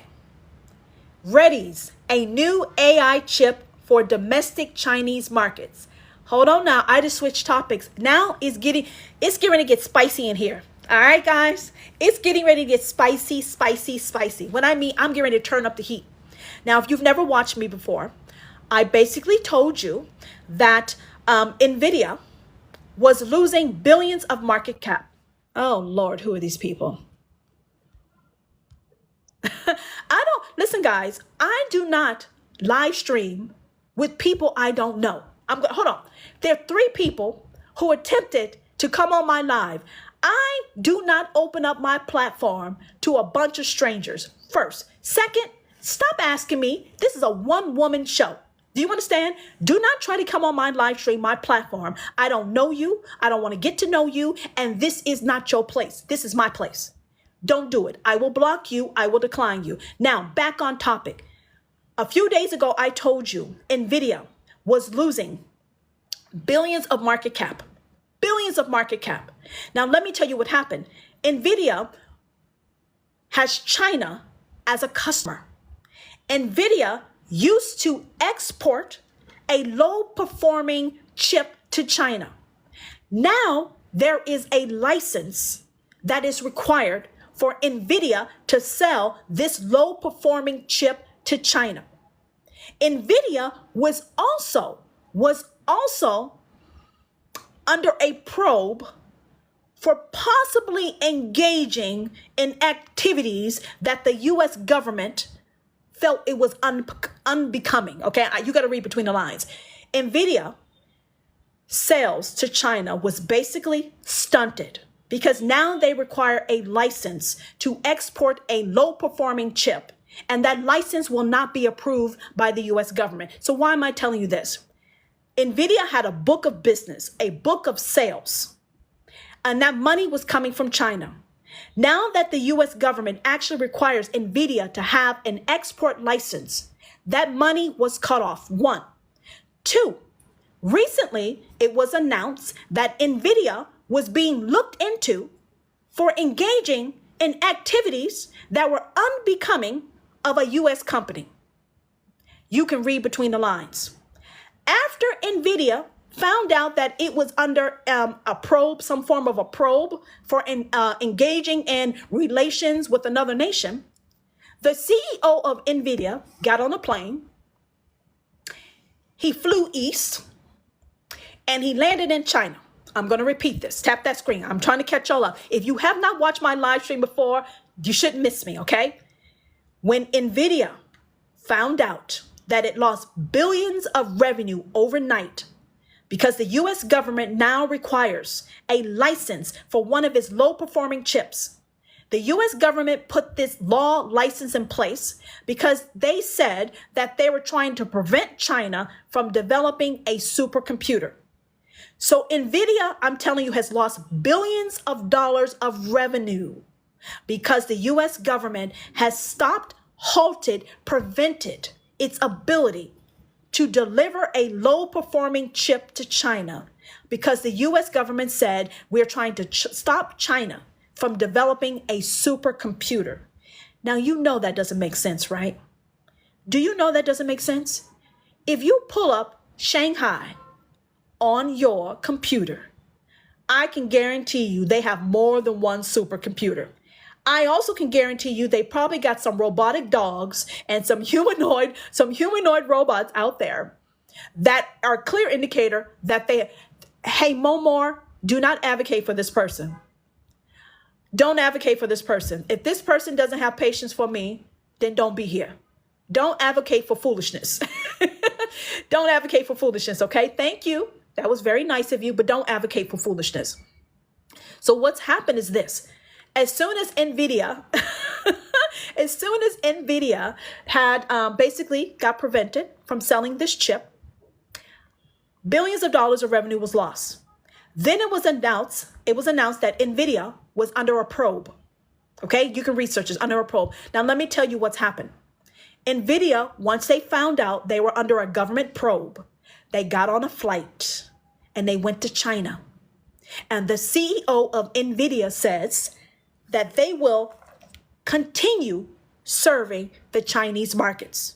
readies a new AI chip for domestic Chinese markets. Hold on now. I just switched topics. Now it's getting ready to get spicy in here. All right, guys. It's getting ready to get spicy, spicy, spicy. When I mean I'm getting ready to turn up the heat. Now, if you've never watched me before, I basically told you that NVIDIA was losing billions of market cap. Oh, Lord, who are these people? Listen, guys, I do not live stream with people I don't know. Hold on. There are 3 people who attempted to come on my live. I do not open up my platform to a bunch of strangers. First. Second, stop asking me. This is a one-woman show. Do you understand? Do not try to come on my live stream, my platform. I don't know you. I don't want to get to know you. And this is not your place. This is my place. Don't do it. I will block you. I will decline you. Now, back on topic. A few days ago, I told you NVIDIA was losing billions of market cap. Billions of market cap. Now, let me tell you what happened. NVIDIA has China as a customer. NVIDIA used to export a low-performing chip to China. Now, there is a license that is required for NVIDIA to sell this low-performing chip to China. NVIDIA was also under a probe for possibly engaging in activities that the U.S. government felt it was unbecoming. Okay, you got to read between the lines. NVIDIA sales to China was basically stunted because now they require a license to export a low-performing chip, and that license will not be approved by the U.S. government. So why am I telling you this? NVIDIA had a book of business, a book of sales, and that money was coming from China. Now that the U.S. government actually requires NVIDIA to have an export license, that money was cut off. 1. 2, recently it was announced that NVIDIA was being looked into for engaging in activities that were unbecoming of a U.S. company. You can read between the lines. After NVIDIA found out that it was under a probe, some form of a probe for engaging in relations with another nation, the CEO of NVIDIA got on a plane. He flew east and he landed in China. I'm going to repeat this. Tap that screen. I'm trying to catch y'all up. If you have not watched my live stream before, you shouldn't miss me, okay? When NVIDIA found out that it lost billions of revenue overnight because the U.S. government now requires a license for one of its low-performing chips, the U.S. government put this law license in place because they said that they were trying to prevent China from developing a supercomputer. So NVIDIA, I'm telling you, has lost billions of dollars of revenue because the U.S. government has stopped, halted, prevented its ability to deliver a low-performing chip to China because the U.S. government said we're trying to stop China from developing a supercomputer. Now, you know that doesn't make sense, right? Do you know that doesn't make sense? If you pull up Shanghai on your computer, I can guarantee you they have more than one supercomputer. I also can guarantee you they probably got some robotic dogs and some humanoid robots out there that are a clear indicator that hey, Momor, do not advocate for this person. Don't advocate for this person. If this person doesn't have patience for me, then don't be here. Don't advocate for foolishness. Don't advocate for foolishness, okay? Thank you. That was very nice of you, but don't advocate for foolishness. So what's happened is this. As soon as NVIDIA had basically got prevented from selling this chip, Billions of dollars of revenue was lost. Then it was announced that NVIDIA was under a probe. Okay, you can research this, under a probe. Now, let me tell you what's happened. NVIDIA, once they found out they were under a government probe, they got on a flight and they went to China. And the CEO of NVIDIA says that they will continue serving the Chinese markets.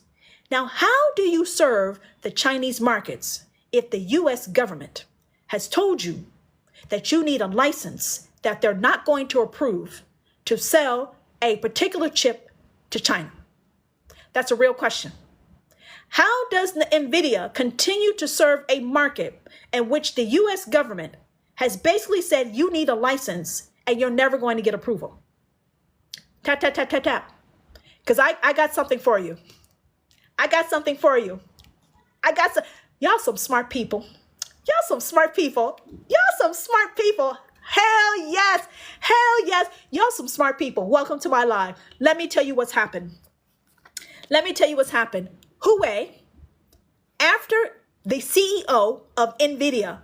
Now, how do you serve the Chinese markets if the U.S. government has told you that you need a license that they're not going to approve to sell a particular chip to China? That's a real question. How does the NVIDIA continue to serve a market in which the U.S. government has basically said you need a license and you're never going to get approval? Tap, tap, tap, tap, tap. Because I got something for you. I got something for you. Y'all some smart people. Y'all some smart people. Y'all some smart people. Hell yes. Hell yes. Y'all some smart people. Welcome to my live. Let me tell you what's happened. Huawei, after the CEO of NVIDIA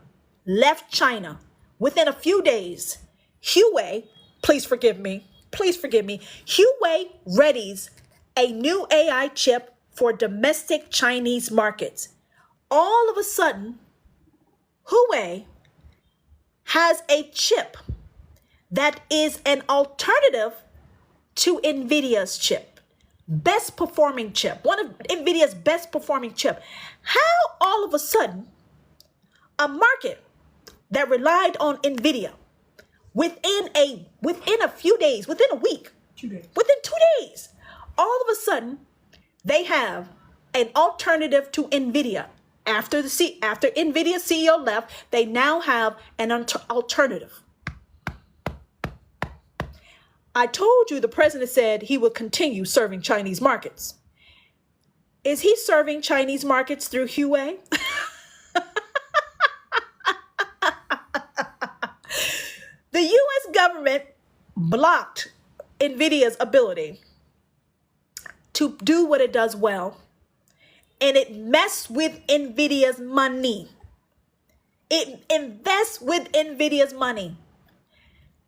left China, within a few days, Huawei, please forgive me, Huawei readies a new AI chip for domestic Chinese markets. All of a sudden, Huawei has a chip that is an alternative to NVIDIA's chip. Best performing chip, one of NVIDIA's best performing chip. How all of a sudden a market that relied on NVIDIA within a few days, within a week, within 2 days, all of a sudden they have an alternative to NVIDIA. After NVIDIA CEO left, they now have an alternative. I told you the president said he would continue serving Chinese markets. Is he serving Chinese markets through Huawei? The U.S. government blocked NVIDIA's ability to do what it does well, and it messed with NVIDIA's money. It invests with NVIDIA's money.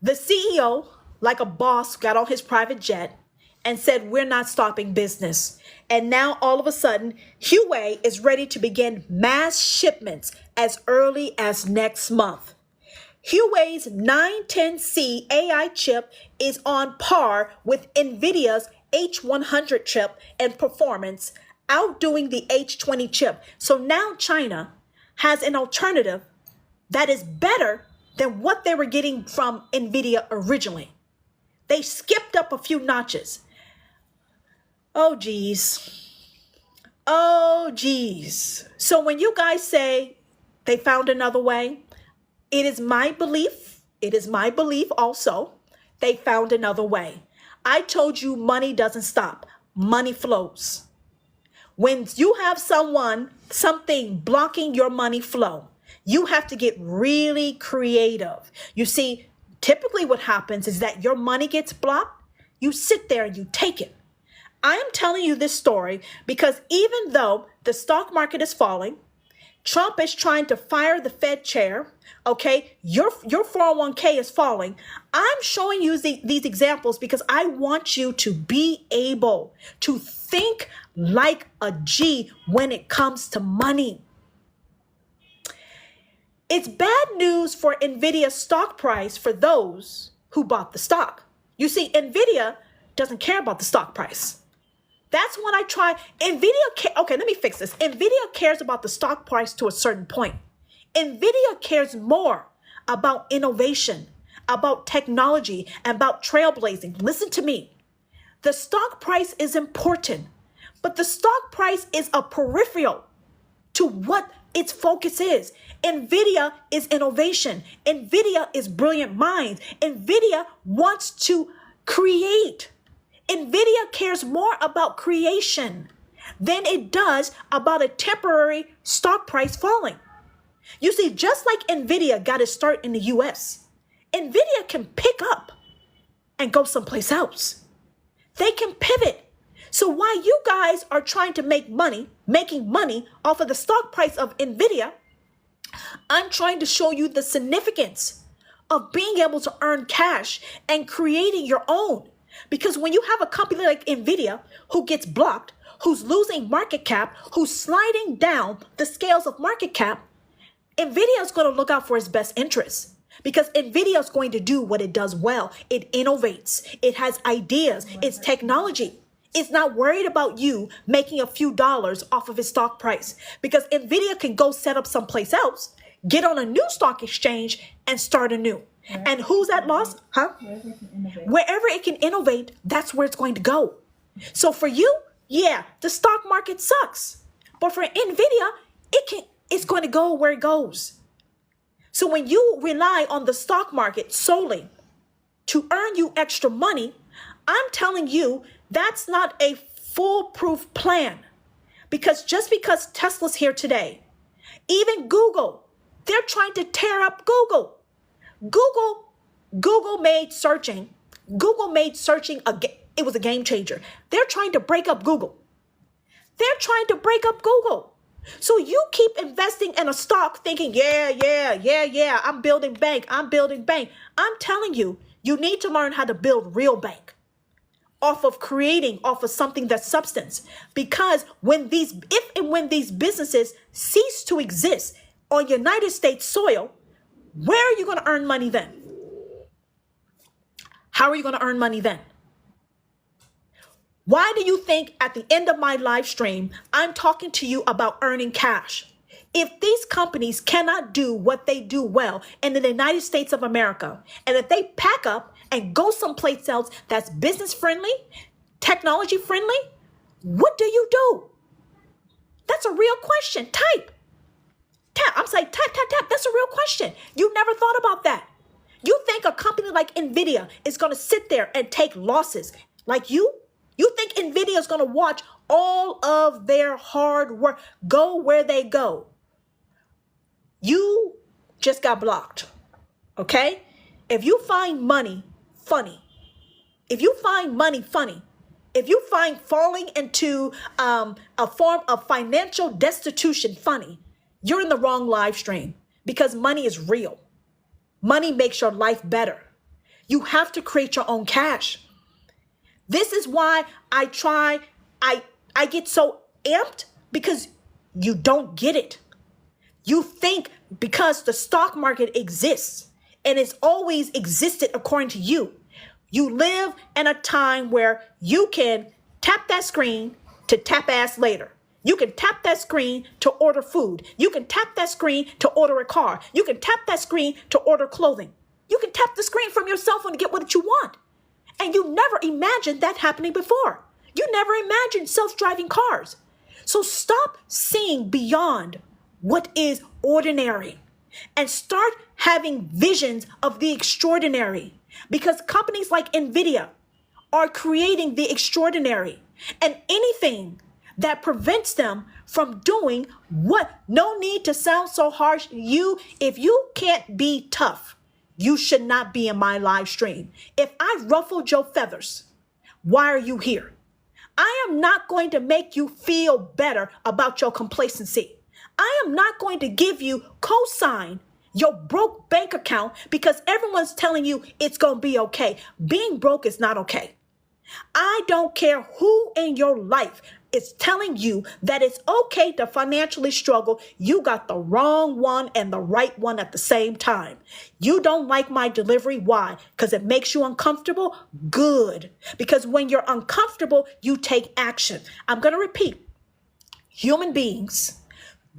The CEO, like a boss, got on his private jet and said, we're not stopping business. And now all of a sudden, Huawei is ready to begin mass shipments as early as next month. Huawei's 910C AI chip is on par with NVIDIA's H100 chip in performance, outdoing the H20 chip. So now China has an alternative that is better than what they were getting from NVIDIA originally. They skipped up a few notches. Oh, geez. So when you guys say they found another way, it is my belief also, they found another way. I told you money doesn't stop. Money flows. When you have something blocking your money flow, you have to get really creative. You see, typically what happens is that your money gets blocked. You sit there and you take it. I am telling you this story because even though the stock market is falling, Trump is trying to fire the Fed chair. Okay, your 401k is falling. I'm showing you these examples because I want you to be able to think like a G when it comes to money. It's bad news for NVIDIA's stock price for those who bought the stock. You see, NVIDIA doesn't care about the stock price. That's when I try. Okay, let me fix this. NVIDIA cares about the stock price to a certain point. NVIDIA cares more about innovation, about technology, and about trailblazing. Listen to me. The stock price is important, but the stock price is a peripheral to what its focus is. NVIDIA is innovation. NVIDIA is brilliant minds. NVIDIA wants to create. NVIDIA cares more about creation than it does about a temporary stock price falling. You see, just like NVIDIA got its start in the US, NVIDIA can pick up and go someplace else. They can pivot. So while you guys are trying to making money off of the stock price of NVIDIA, I'm trying to show you the significance of being able to earn cash and creating your own. Because when you have a company like Nvidia who gets blocked, who's losing market cap, who's sliding down the scales of market cap, Nvidia is going to look out for its best interests. Because Nvidia is going to do what it does well. It innovates. It has ideas. It's technology. It's not worried about you making a few dollars off of its stock price. Because Nvidia can go set up someplace else, get on a new stock exchange, and start anew. And who's at loss? Wherever it can innovate, that's where it's going to go. So for you, yeah, the stock market sucks. But for Nvidia, it's going to go where it goes. So when you rely on the stock market solely to earn you extra money, I'm telling you that's not a foolproof plan. Because just because Tesla's here today, even Google, they're trying to tear up Google. Google made searching. It was a game changer. They're trying to break up Google. So you keep investing in a stock thinking, yeah, I'm building bank. I'm telling you, you need to learn how to build real bank off of something that's substance. Because if and when these businesses cease to exist on United States soil, where are you going to earn money then? How are you going to earn money then? Why do you think at the end of my live stream, I'm talking to you about earning cash? If these companies cannot do what they do well in the United States of America, and if they pack up and go someplace else that's business friendly, technology friendly, what do you do? That's a real question. Type. I'm saying tap. That's a real question. You never thought about that. You think a company like Nvidia is going to sit there and take losses like you? You think Nvidia is going to watch all of their hard work go where they go? You just got blocked, okay? If you find money funny, if you find falling into a form of financial destitution funny, you're in the wrong live stream, because money is real. Money makes your life better. You have to create your own cash. This is why I get so amped, because you don't get it. You think because the stock market exists and it's always existed according to you, you live in a time where you can tap that screen to tap ass later. You can tap that screen to order food. You can tap that screen to order a car. You can tap that screen to order clothing. You can tap the screen from your cell phone to get what you want. And you never imagined that happening before. You never imagined self-driving cars. So stop seeing beyond what is ordinary and start having visions of the extraordinary, because companies like Nvidia are creating the extraordinary, and anything that prevents them from doing no need to sound so harsh. If you can't be tough, you should not be in my live stream. If I ruffled your feathers, why are you here? I am not going to make you feel better about your complacency. I am not going to give you cosign your broke bank account because everyone's telling you it's going to be okay. Being broke is not okay. I don't care who in your life is telling you that it's okay to financially struggle. You got the wrong one and the right one at the same time. You don't like my delivery. Why? Because it makes you uncomfortable? Good. Because when you're uncomfortable, you take action. I'm going to repeat. Human beings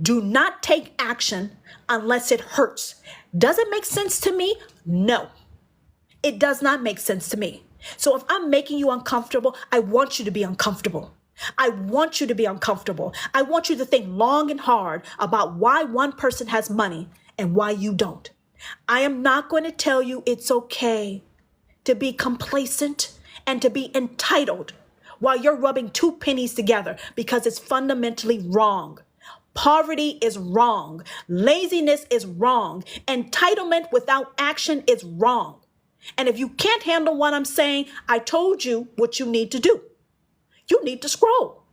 do not take action unless it hurts. Does it make sense to me? No, it does not make sense to me. So if I'm making you uncomfortable, I want you to be uncomfortable. I want you to be uncomfortable. I want you to think long and hard about why one person has money and why you don't. I am not going to tell you it's okay to be complacent and to be entitled while you're rubbing two pennies together, because it's fundamentally wrong. Poverty is wrong. Laziness is wrong. Entitlement without action is wrong. And if you can't handle what I'm saying, I told you what you need to do. You need to scroll.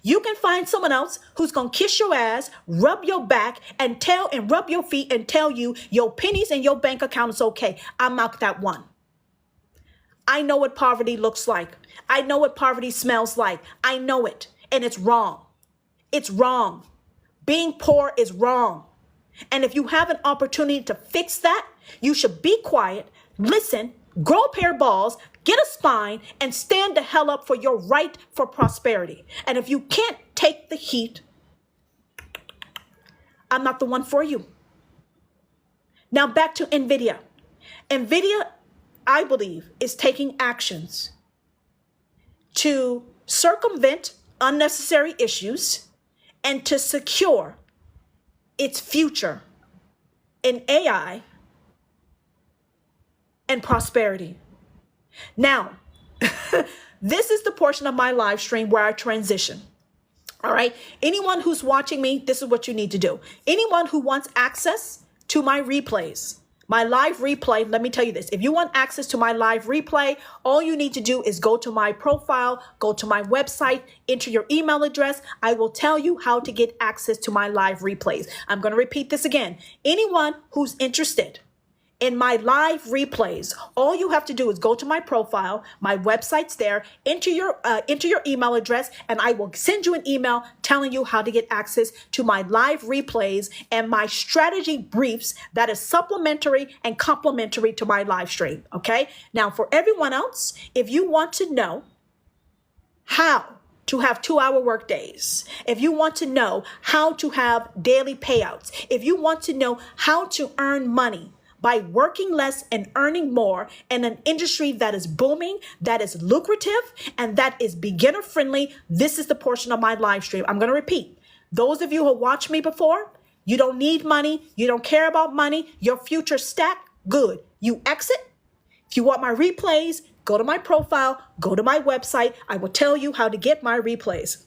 You can find someone else who's going to kiss your ass, rub your back, and rub your feet and tell you your pennies in your bank account is okay. I'm not that one. I know what poverty looks like. I know what poverty smells like. I know it. And it's wrong. It's wrong. Being poor is wrong. And if you have an opportunity to fix that, you should be quiet, listen, grow a pair of balls, get a spine, and stand the hell up for your right for prosperity. And if you can't take the heat, I'm not the one for you. Now back to NVIDIA. NVIDIA, I believe, is taking actions to circumvent unnecessary issues and to secure its future in AI and prosperity. Now, this is the portion of my live stream where I transition. All right. Anyone who's watching me, this is what you need to do. Anyone who wants access to my replays, my live replay, let me tell you this. If you want access to my live replay, all you need to do is go to my profile, go to my website, enter your email address. I will tell you how to get access to my live replays. I'm going to repeat this again. Anyone who's interested in my live replays, all you have to do is go to my profile, my website's there, enter your email address, and I will send you an email telling you how to get access to my live replays and my strategy briefs that is supplementary and complementary to my live stream, okay? Now, for everyone else, if you want to know how to have 2-hour work days, if you want to know how to have daily payouts, if you want to know how to earn money by working less and earning more in an industry that is booming, that is lucrative, and that is beginner friendly, this is the portion of my live stream. I'm going to repeat. Those of you who watched me before, you don't need money, you don't care about money, your future stacked, good. You exit. If you want my replays, go to my profile, go to my website. I will tell you how to get my replays.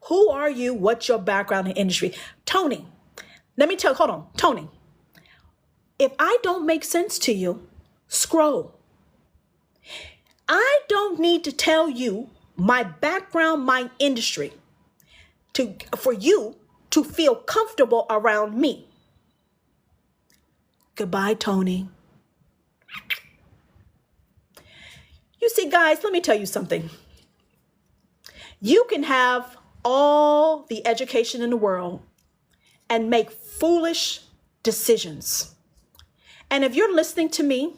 Who are you? What's your background in industry? Tony, hold on, Tony. If I don't make sense to you, scroll. I don't need to tell you my background, my industry, for you to feel comfortable around me. Goodbye, Tony. You see, guys, let me tell you something. You can have all the education in the world and make foolish decisions. And if you're listening to me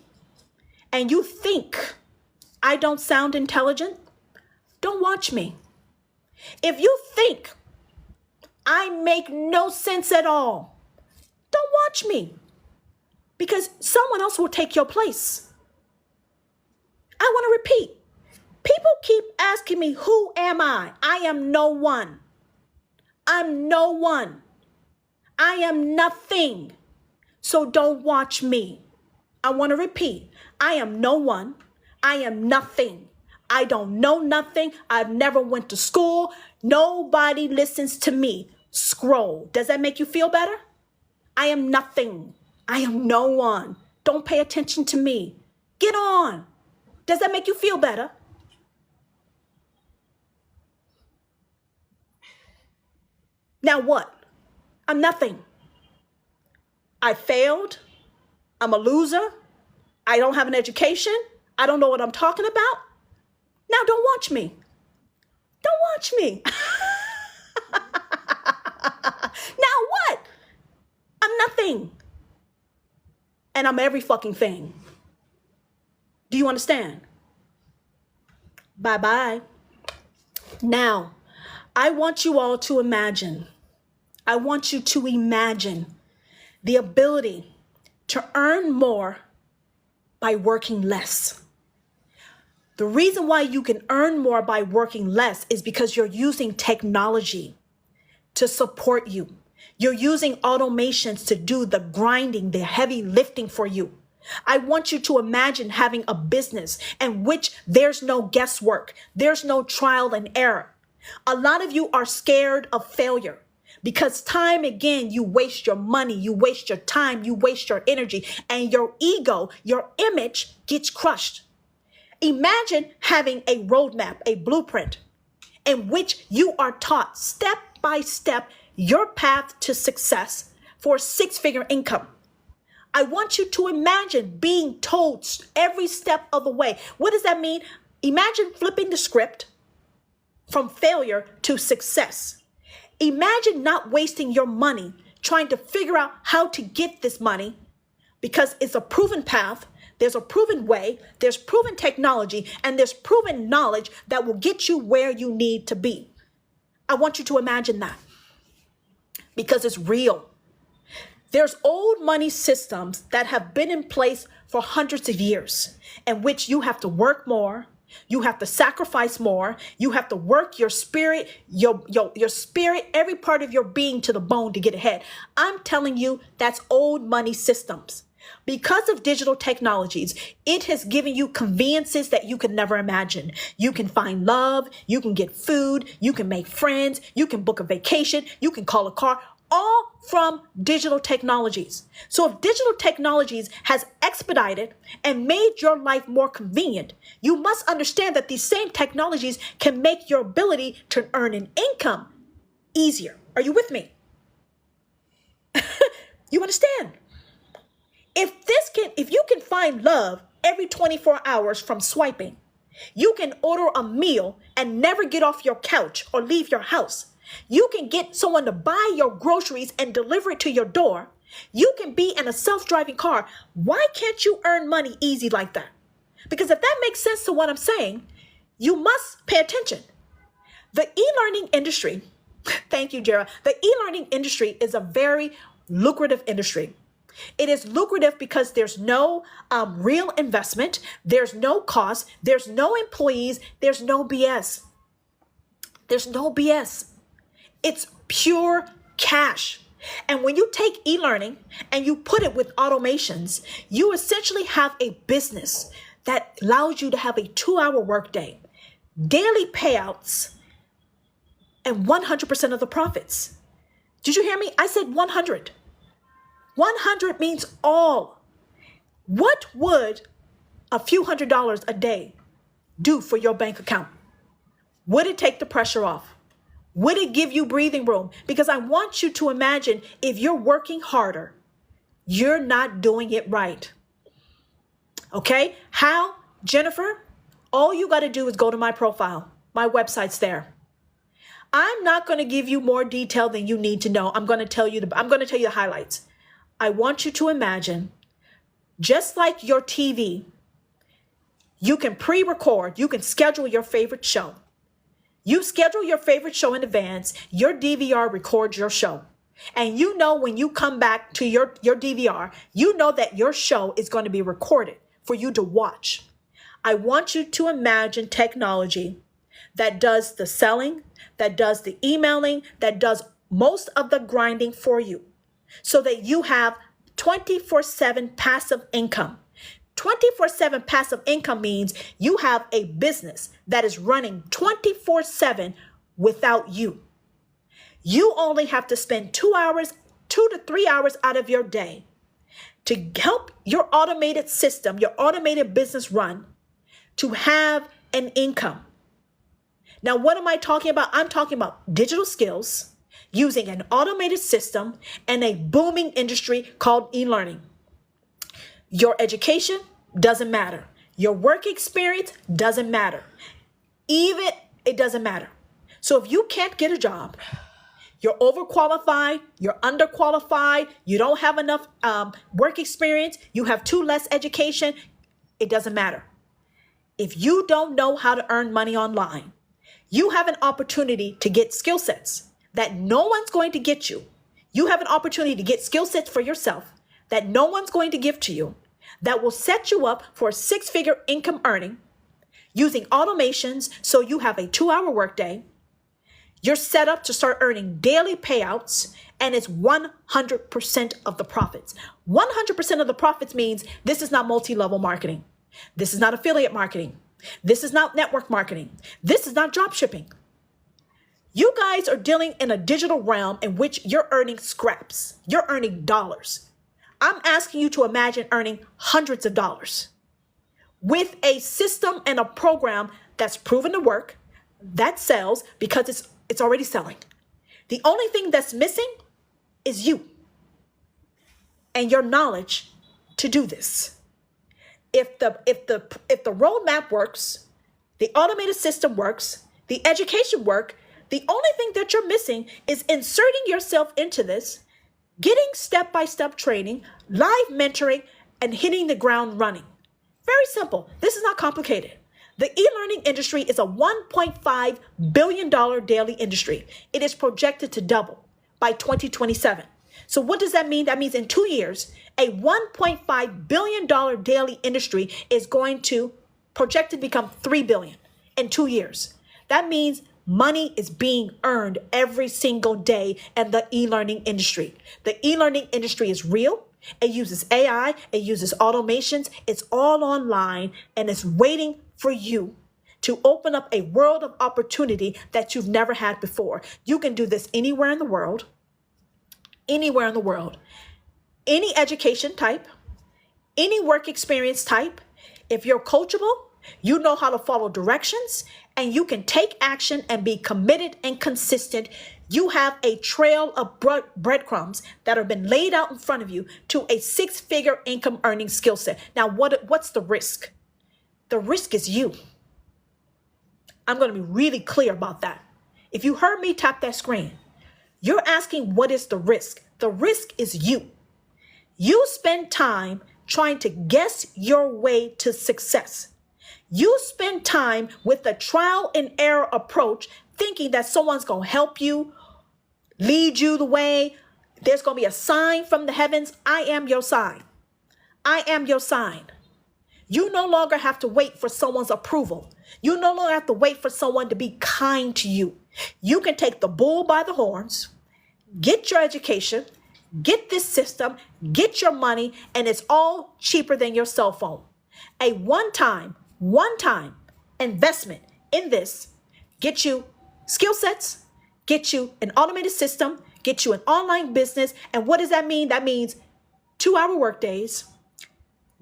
and you think I don't sound intelligent, don't watch me. If you think I make no sense at all, don't watch me, because someone else will take your place. I want to repeat. People keep asking me, who am I? I am no one. I'm no one. I am nothing. So don't watch me. I want to repeat. I am no one. I am nothing. I don't know nothing. I've never went to school. Nobody listens to me. Scroll. Does that make you feel better? I am nothing. I am no one. Don't pay attention to me. Get on. Does that make you feel better? Now what? I'm nothing. I failed. I'm a loser. I don't have an education. I don't know what I'm talking about. Now don't watch me. Don't watch me. Now what? I'm nothing. And I'm every fucking thing. Do you understand? Bye-bye. Now, I want you all to imagine. I want you to imagine the ability to earn more by working less. The reason why you can earn more by working less is because you're using technology to support you. You're using automations to do the grinding, the heavy lifting for you. I want you to imagine having a business in which there's no guesswork. There's no trial and error. A lot of you are scared of failure. Because time again, you waste your money, you waste your time, you waste your energy, and your ego, your image gets crushed. Imagine having a roadmap, a blueprint, in which you are taught step by step your path to success for a six-figure income. I want you to imagine being told every step of the way. What does that mean? Imagine flipping the script from failure to success. Imagine not wasting your money trying to figure out how to get this money, because it's a proven path. There's a proven way, there's proven technology, and there's proven knowledge that will get you where you need to be. I want you to imagine that, because it's real. There's old money systems that have been in place for hundreds of years, in which you have to work more, you have to sacrifice more, you have to work your spirit, your spirit, every part of your being to the bone to get ahead. I'm telling you, that's old money systems. Because of digital technologies, it has given you conveniences that you could never imagine. You can find love, you can get food, you can make friends, you can book a vacation, you can call a car, all from digital technologies. So if digital technologies has expedited and made your life more convenient, you must understand that these same technologies can make your ability to earn an income easier. Are you with me? You understand? If you can find love every 24 hours from swiping, you can order a meal and never get off your couch or leave your house. You can get someone to buy your groceries and deliver it to your door. You can be in a self-driving car. Why can't you earn money easy like that? Because if that makes sense to what I'm saying, you must pay attention. The e-learning industry, thank you, Jera. The e-learning industry is a very lucrative industry. It is lucrative because there's no real investment. There's no cost. There's no employees. There's no BS. There's no BS. It's pure cash. And when you take e-learning and you put it with automations, you essentially have a business that allows you to have a 2-hour workday, daily payouts, and 100% of the profits. Did you hear me? I said 100. 100 means all. What would a few $100s a day do for your bank account? Would it take the pressure off? Would it give you breathing room? Because I want you to imagine, if you're working harder, you're not doing it right. Okay? How? Jennifer, all you got to do is go to my profile. My website's there. I'm not going to give you more detail than you need to know. I'm going to tell you the highlights. I want you to imagine, just like your TV, you can pre-record, you can schedule your favorite show. You schedule your favorite show in advance, your DVR records your show. And you know when you come back to your DVR, you know that your show is going to be recorded for you to watch. I want you to imagine technology that does the selling, that does the emailing, that does most of the grinding for you, so that you have 24/7 passive income. 24/7 passive income means you have a business that is running 24/7 without you. You only have to spend 2 to 3 hours out of your day to help your automated system, your automated business run, to have an income. Now, what am I talking about? I'm talking about digital skills, using an automated system, and a booming industry called e-learning. Your education doesn't matter. Your work experience doesn't matter. It doesn't matter. So if you can't get a job, you're overqualified, you're underqualified, you don't have enough work experience, you have too less education, it doesn't matter. If you don't know how to earn money online, you have an opportunity to get skill sets that no one's going to get you. You have an opportunity to get skill sets for yourself that no one's going to give to you, that will set you up for a 6-figure income earning using automations. So you have a 2-hour workday. You're set up to start earning daily payouts, and it's 100% of the profits. 100% of the profits means this is not multi-level marketing. This is not affiliate marketing. This is not network marketing. This is not drop shipping. You guys are dealing in a digital realm in which you're earning scraps. You're earning dollars. I'm asking you to imagine earning hundreds of dollars with a system and a program that's proven to work, that sells because it's already selling. The only thing that's missing is you and your knowledge to do this. If the roadmap works, the automated system works, the education work, the only thing that you're missing is inserting yourself into this, getting step-by-step training, live mentoring, and hitting the ground running. Very simple. This is not complicated. The e-learning industry is a $1.5 billion daily industry. It is projected to double by 2027. So what does that mean? That means in 2 years, a $1.5 billion daily industry is going to project to become $3 billion in 2 years. That means money is being earned every single day in the e-learning industry. The e-learning industry is real. It uses AI. It uses automations. It's all online, and it's waiting for you to open up a world of opportunity that you've never had before. You can do this anywhere in the world. Anywhere in the world, any education type, any work experience type. If you're coachable, you know how to follow directions, and you can take action and be committed and consistent. You have a trail of breadcrumbs that have been laid out in front of you to a 6-figure income earning skill set. Now, what's the risk? The risk is you. I'm going to be really clear about that. If you heard me tap that screen, you're asking, what is the risk? The risk is you. You spend time trying to guess your way to success. You spend time with a trial and error approach, thinking that someone's going to help you, lead you the way. There's going to be a sign from the heavens. I am your sign. I am your sign. You no longer have to wait for someone's approval. You no longer have to wait for someone to be kind to you. You can take the bull by the horns, get your education, get this system, get your money, and it's all cheaper than your cell phone. A one-time investment in this get you skill sets, get you an automated system, get you an online business. And what does that mean? That means 2-hour workdays,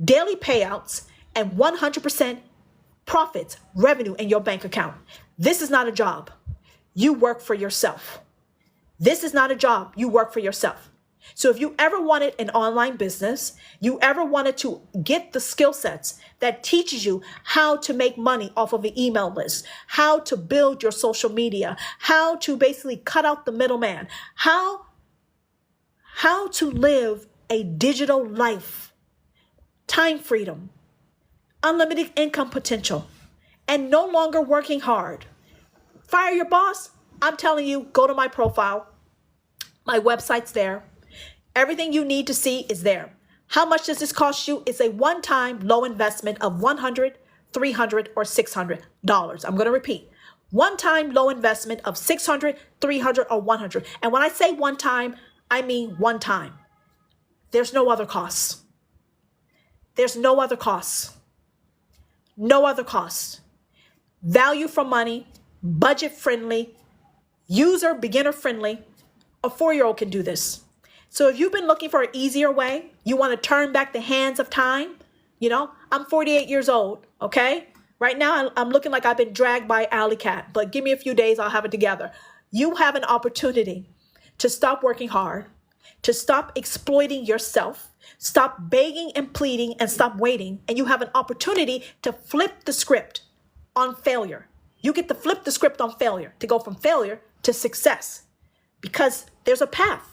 daily payouts, and 100% profits, revenue in your bank account. This is not a job. You work for yourself. This is not a job. You work for yourself. So if you ever wanted an online business, you ever wanted to get the skill sets that teaches you how to make money off of an email list, how to build your social media, how to basically cut out the middleman, how to live a digital life, time freedom, unlimited income potential, and no longer working hard. Fire your boss? I'm telling you, go to my profile. My website's there. Everything you need to see is there. How much does this cost you? It's a one-time low investment of $100, $300, or $600. I'm going to repeat. One-time low investment of $600, $300, or $100. And when I say one time, I mean one time. There's no other costs. There's no other costs. No other costs. Value for money, budget friendly, user beginner friendly. A 4-year-old can do this. So if you've been looking for an easier way, you want to turn back the hands of time, I'm 48 years old, okay? Right now, I'm looking like I've been dragged by alley cat, but give me a few days, I'll have it together. You have an opportunity to stop working hard, to stop exploiting yourself, stop begging and pleading, and stop waiting. And you have an opportunity to flip the script on failure. You get to flip the script on failure, to go from failure to success, because there's a path.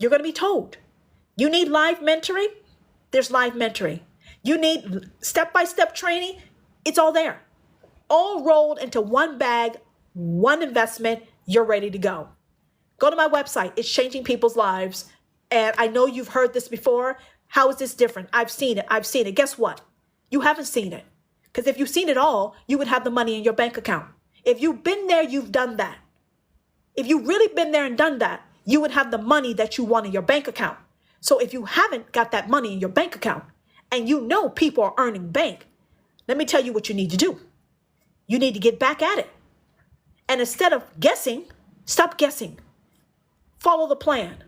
You're going to be told. You need live mentoring? There's live mentoring. You need step-by-step training? It's all there. All rolled into one bag, one investment. You're ready to go. Go to my website. It's changing people's lives. And I know you've heard this before. How is this different? I've seen it. Guess what? You haven't seen it. Because if you've seen it all, you would have the money in your bank account. If you've been there, you've done that. If you've really been there and done that, you would have the money that you want in your bank account. So if you haven't got that money in your bank account, and you know people are earning bank, let me tell you what you need to do. You need to get back at it. And instead of guessing, stop guessing. Follow the plan.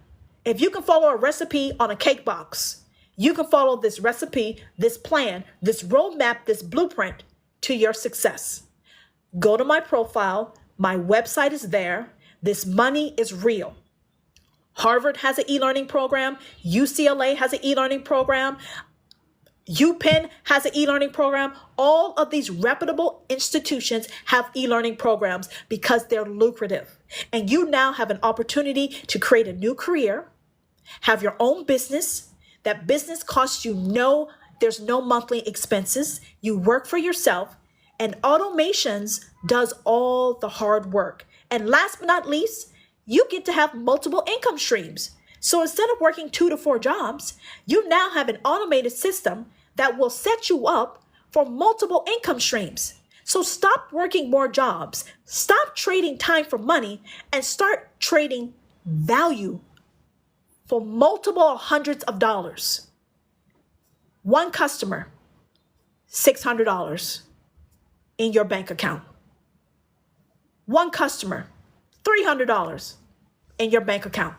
If you can follow a recipe on a cake box, you can follow this recipe, this plan, this roadmap, this blueprint to your success. Go to my profile. My website is there. This money is real. Harvard has an e-learning program. UCLA has an e-learning program. UPenn has an e-learning program. All of these reputable institutions have e-learning programs because they're lucrative. And you now have an opportunity to create a new career, have your own business. That business costs you there's no monthly expenses. You work for yourself, and automations does all the hard work. And last but not least, you get to have multiple income streams. So instead of working 2 to 4 jobs, you now have an automated system that will set you up for multiple income streams. So stop working more jobs, stop trading time for money, and start trading value for multiple hundreds of dollars. One customer, $600 in your bank account. One customer, $300 in your bank account.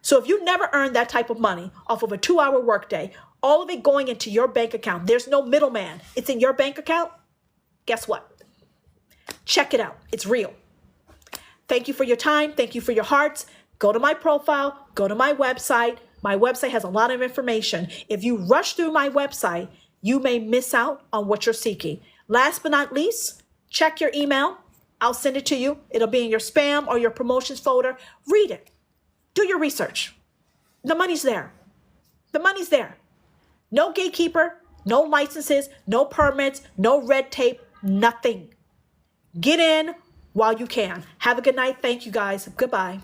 So if you never earned that type of money off of a 2-hour workday, all of it going into your bank account, there's no middleman, it's in your bank account, guess what? Check it out. It's real. Thank you for your time. Thank you for your hearts. Go to my profile. Go to my website. My website has a lot of information. If you rush through my website, you may miss out on what you're seeking. Last but not least, check your email. I'll send it to you. It'll be in your spam or your promotions folder. Read it. Do your research. The money's there. The money's there. No gatekeeper, no licenses, no permits, no red tape, nothing. Get in while you can. Have a good night. Thank you guys. Goodbye.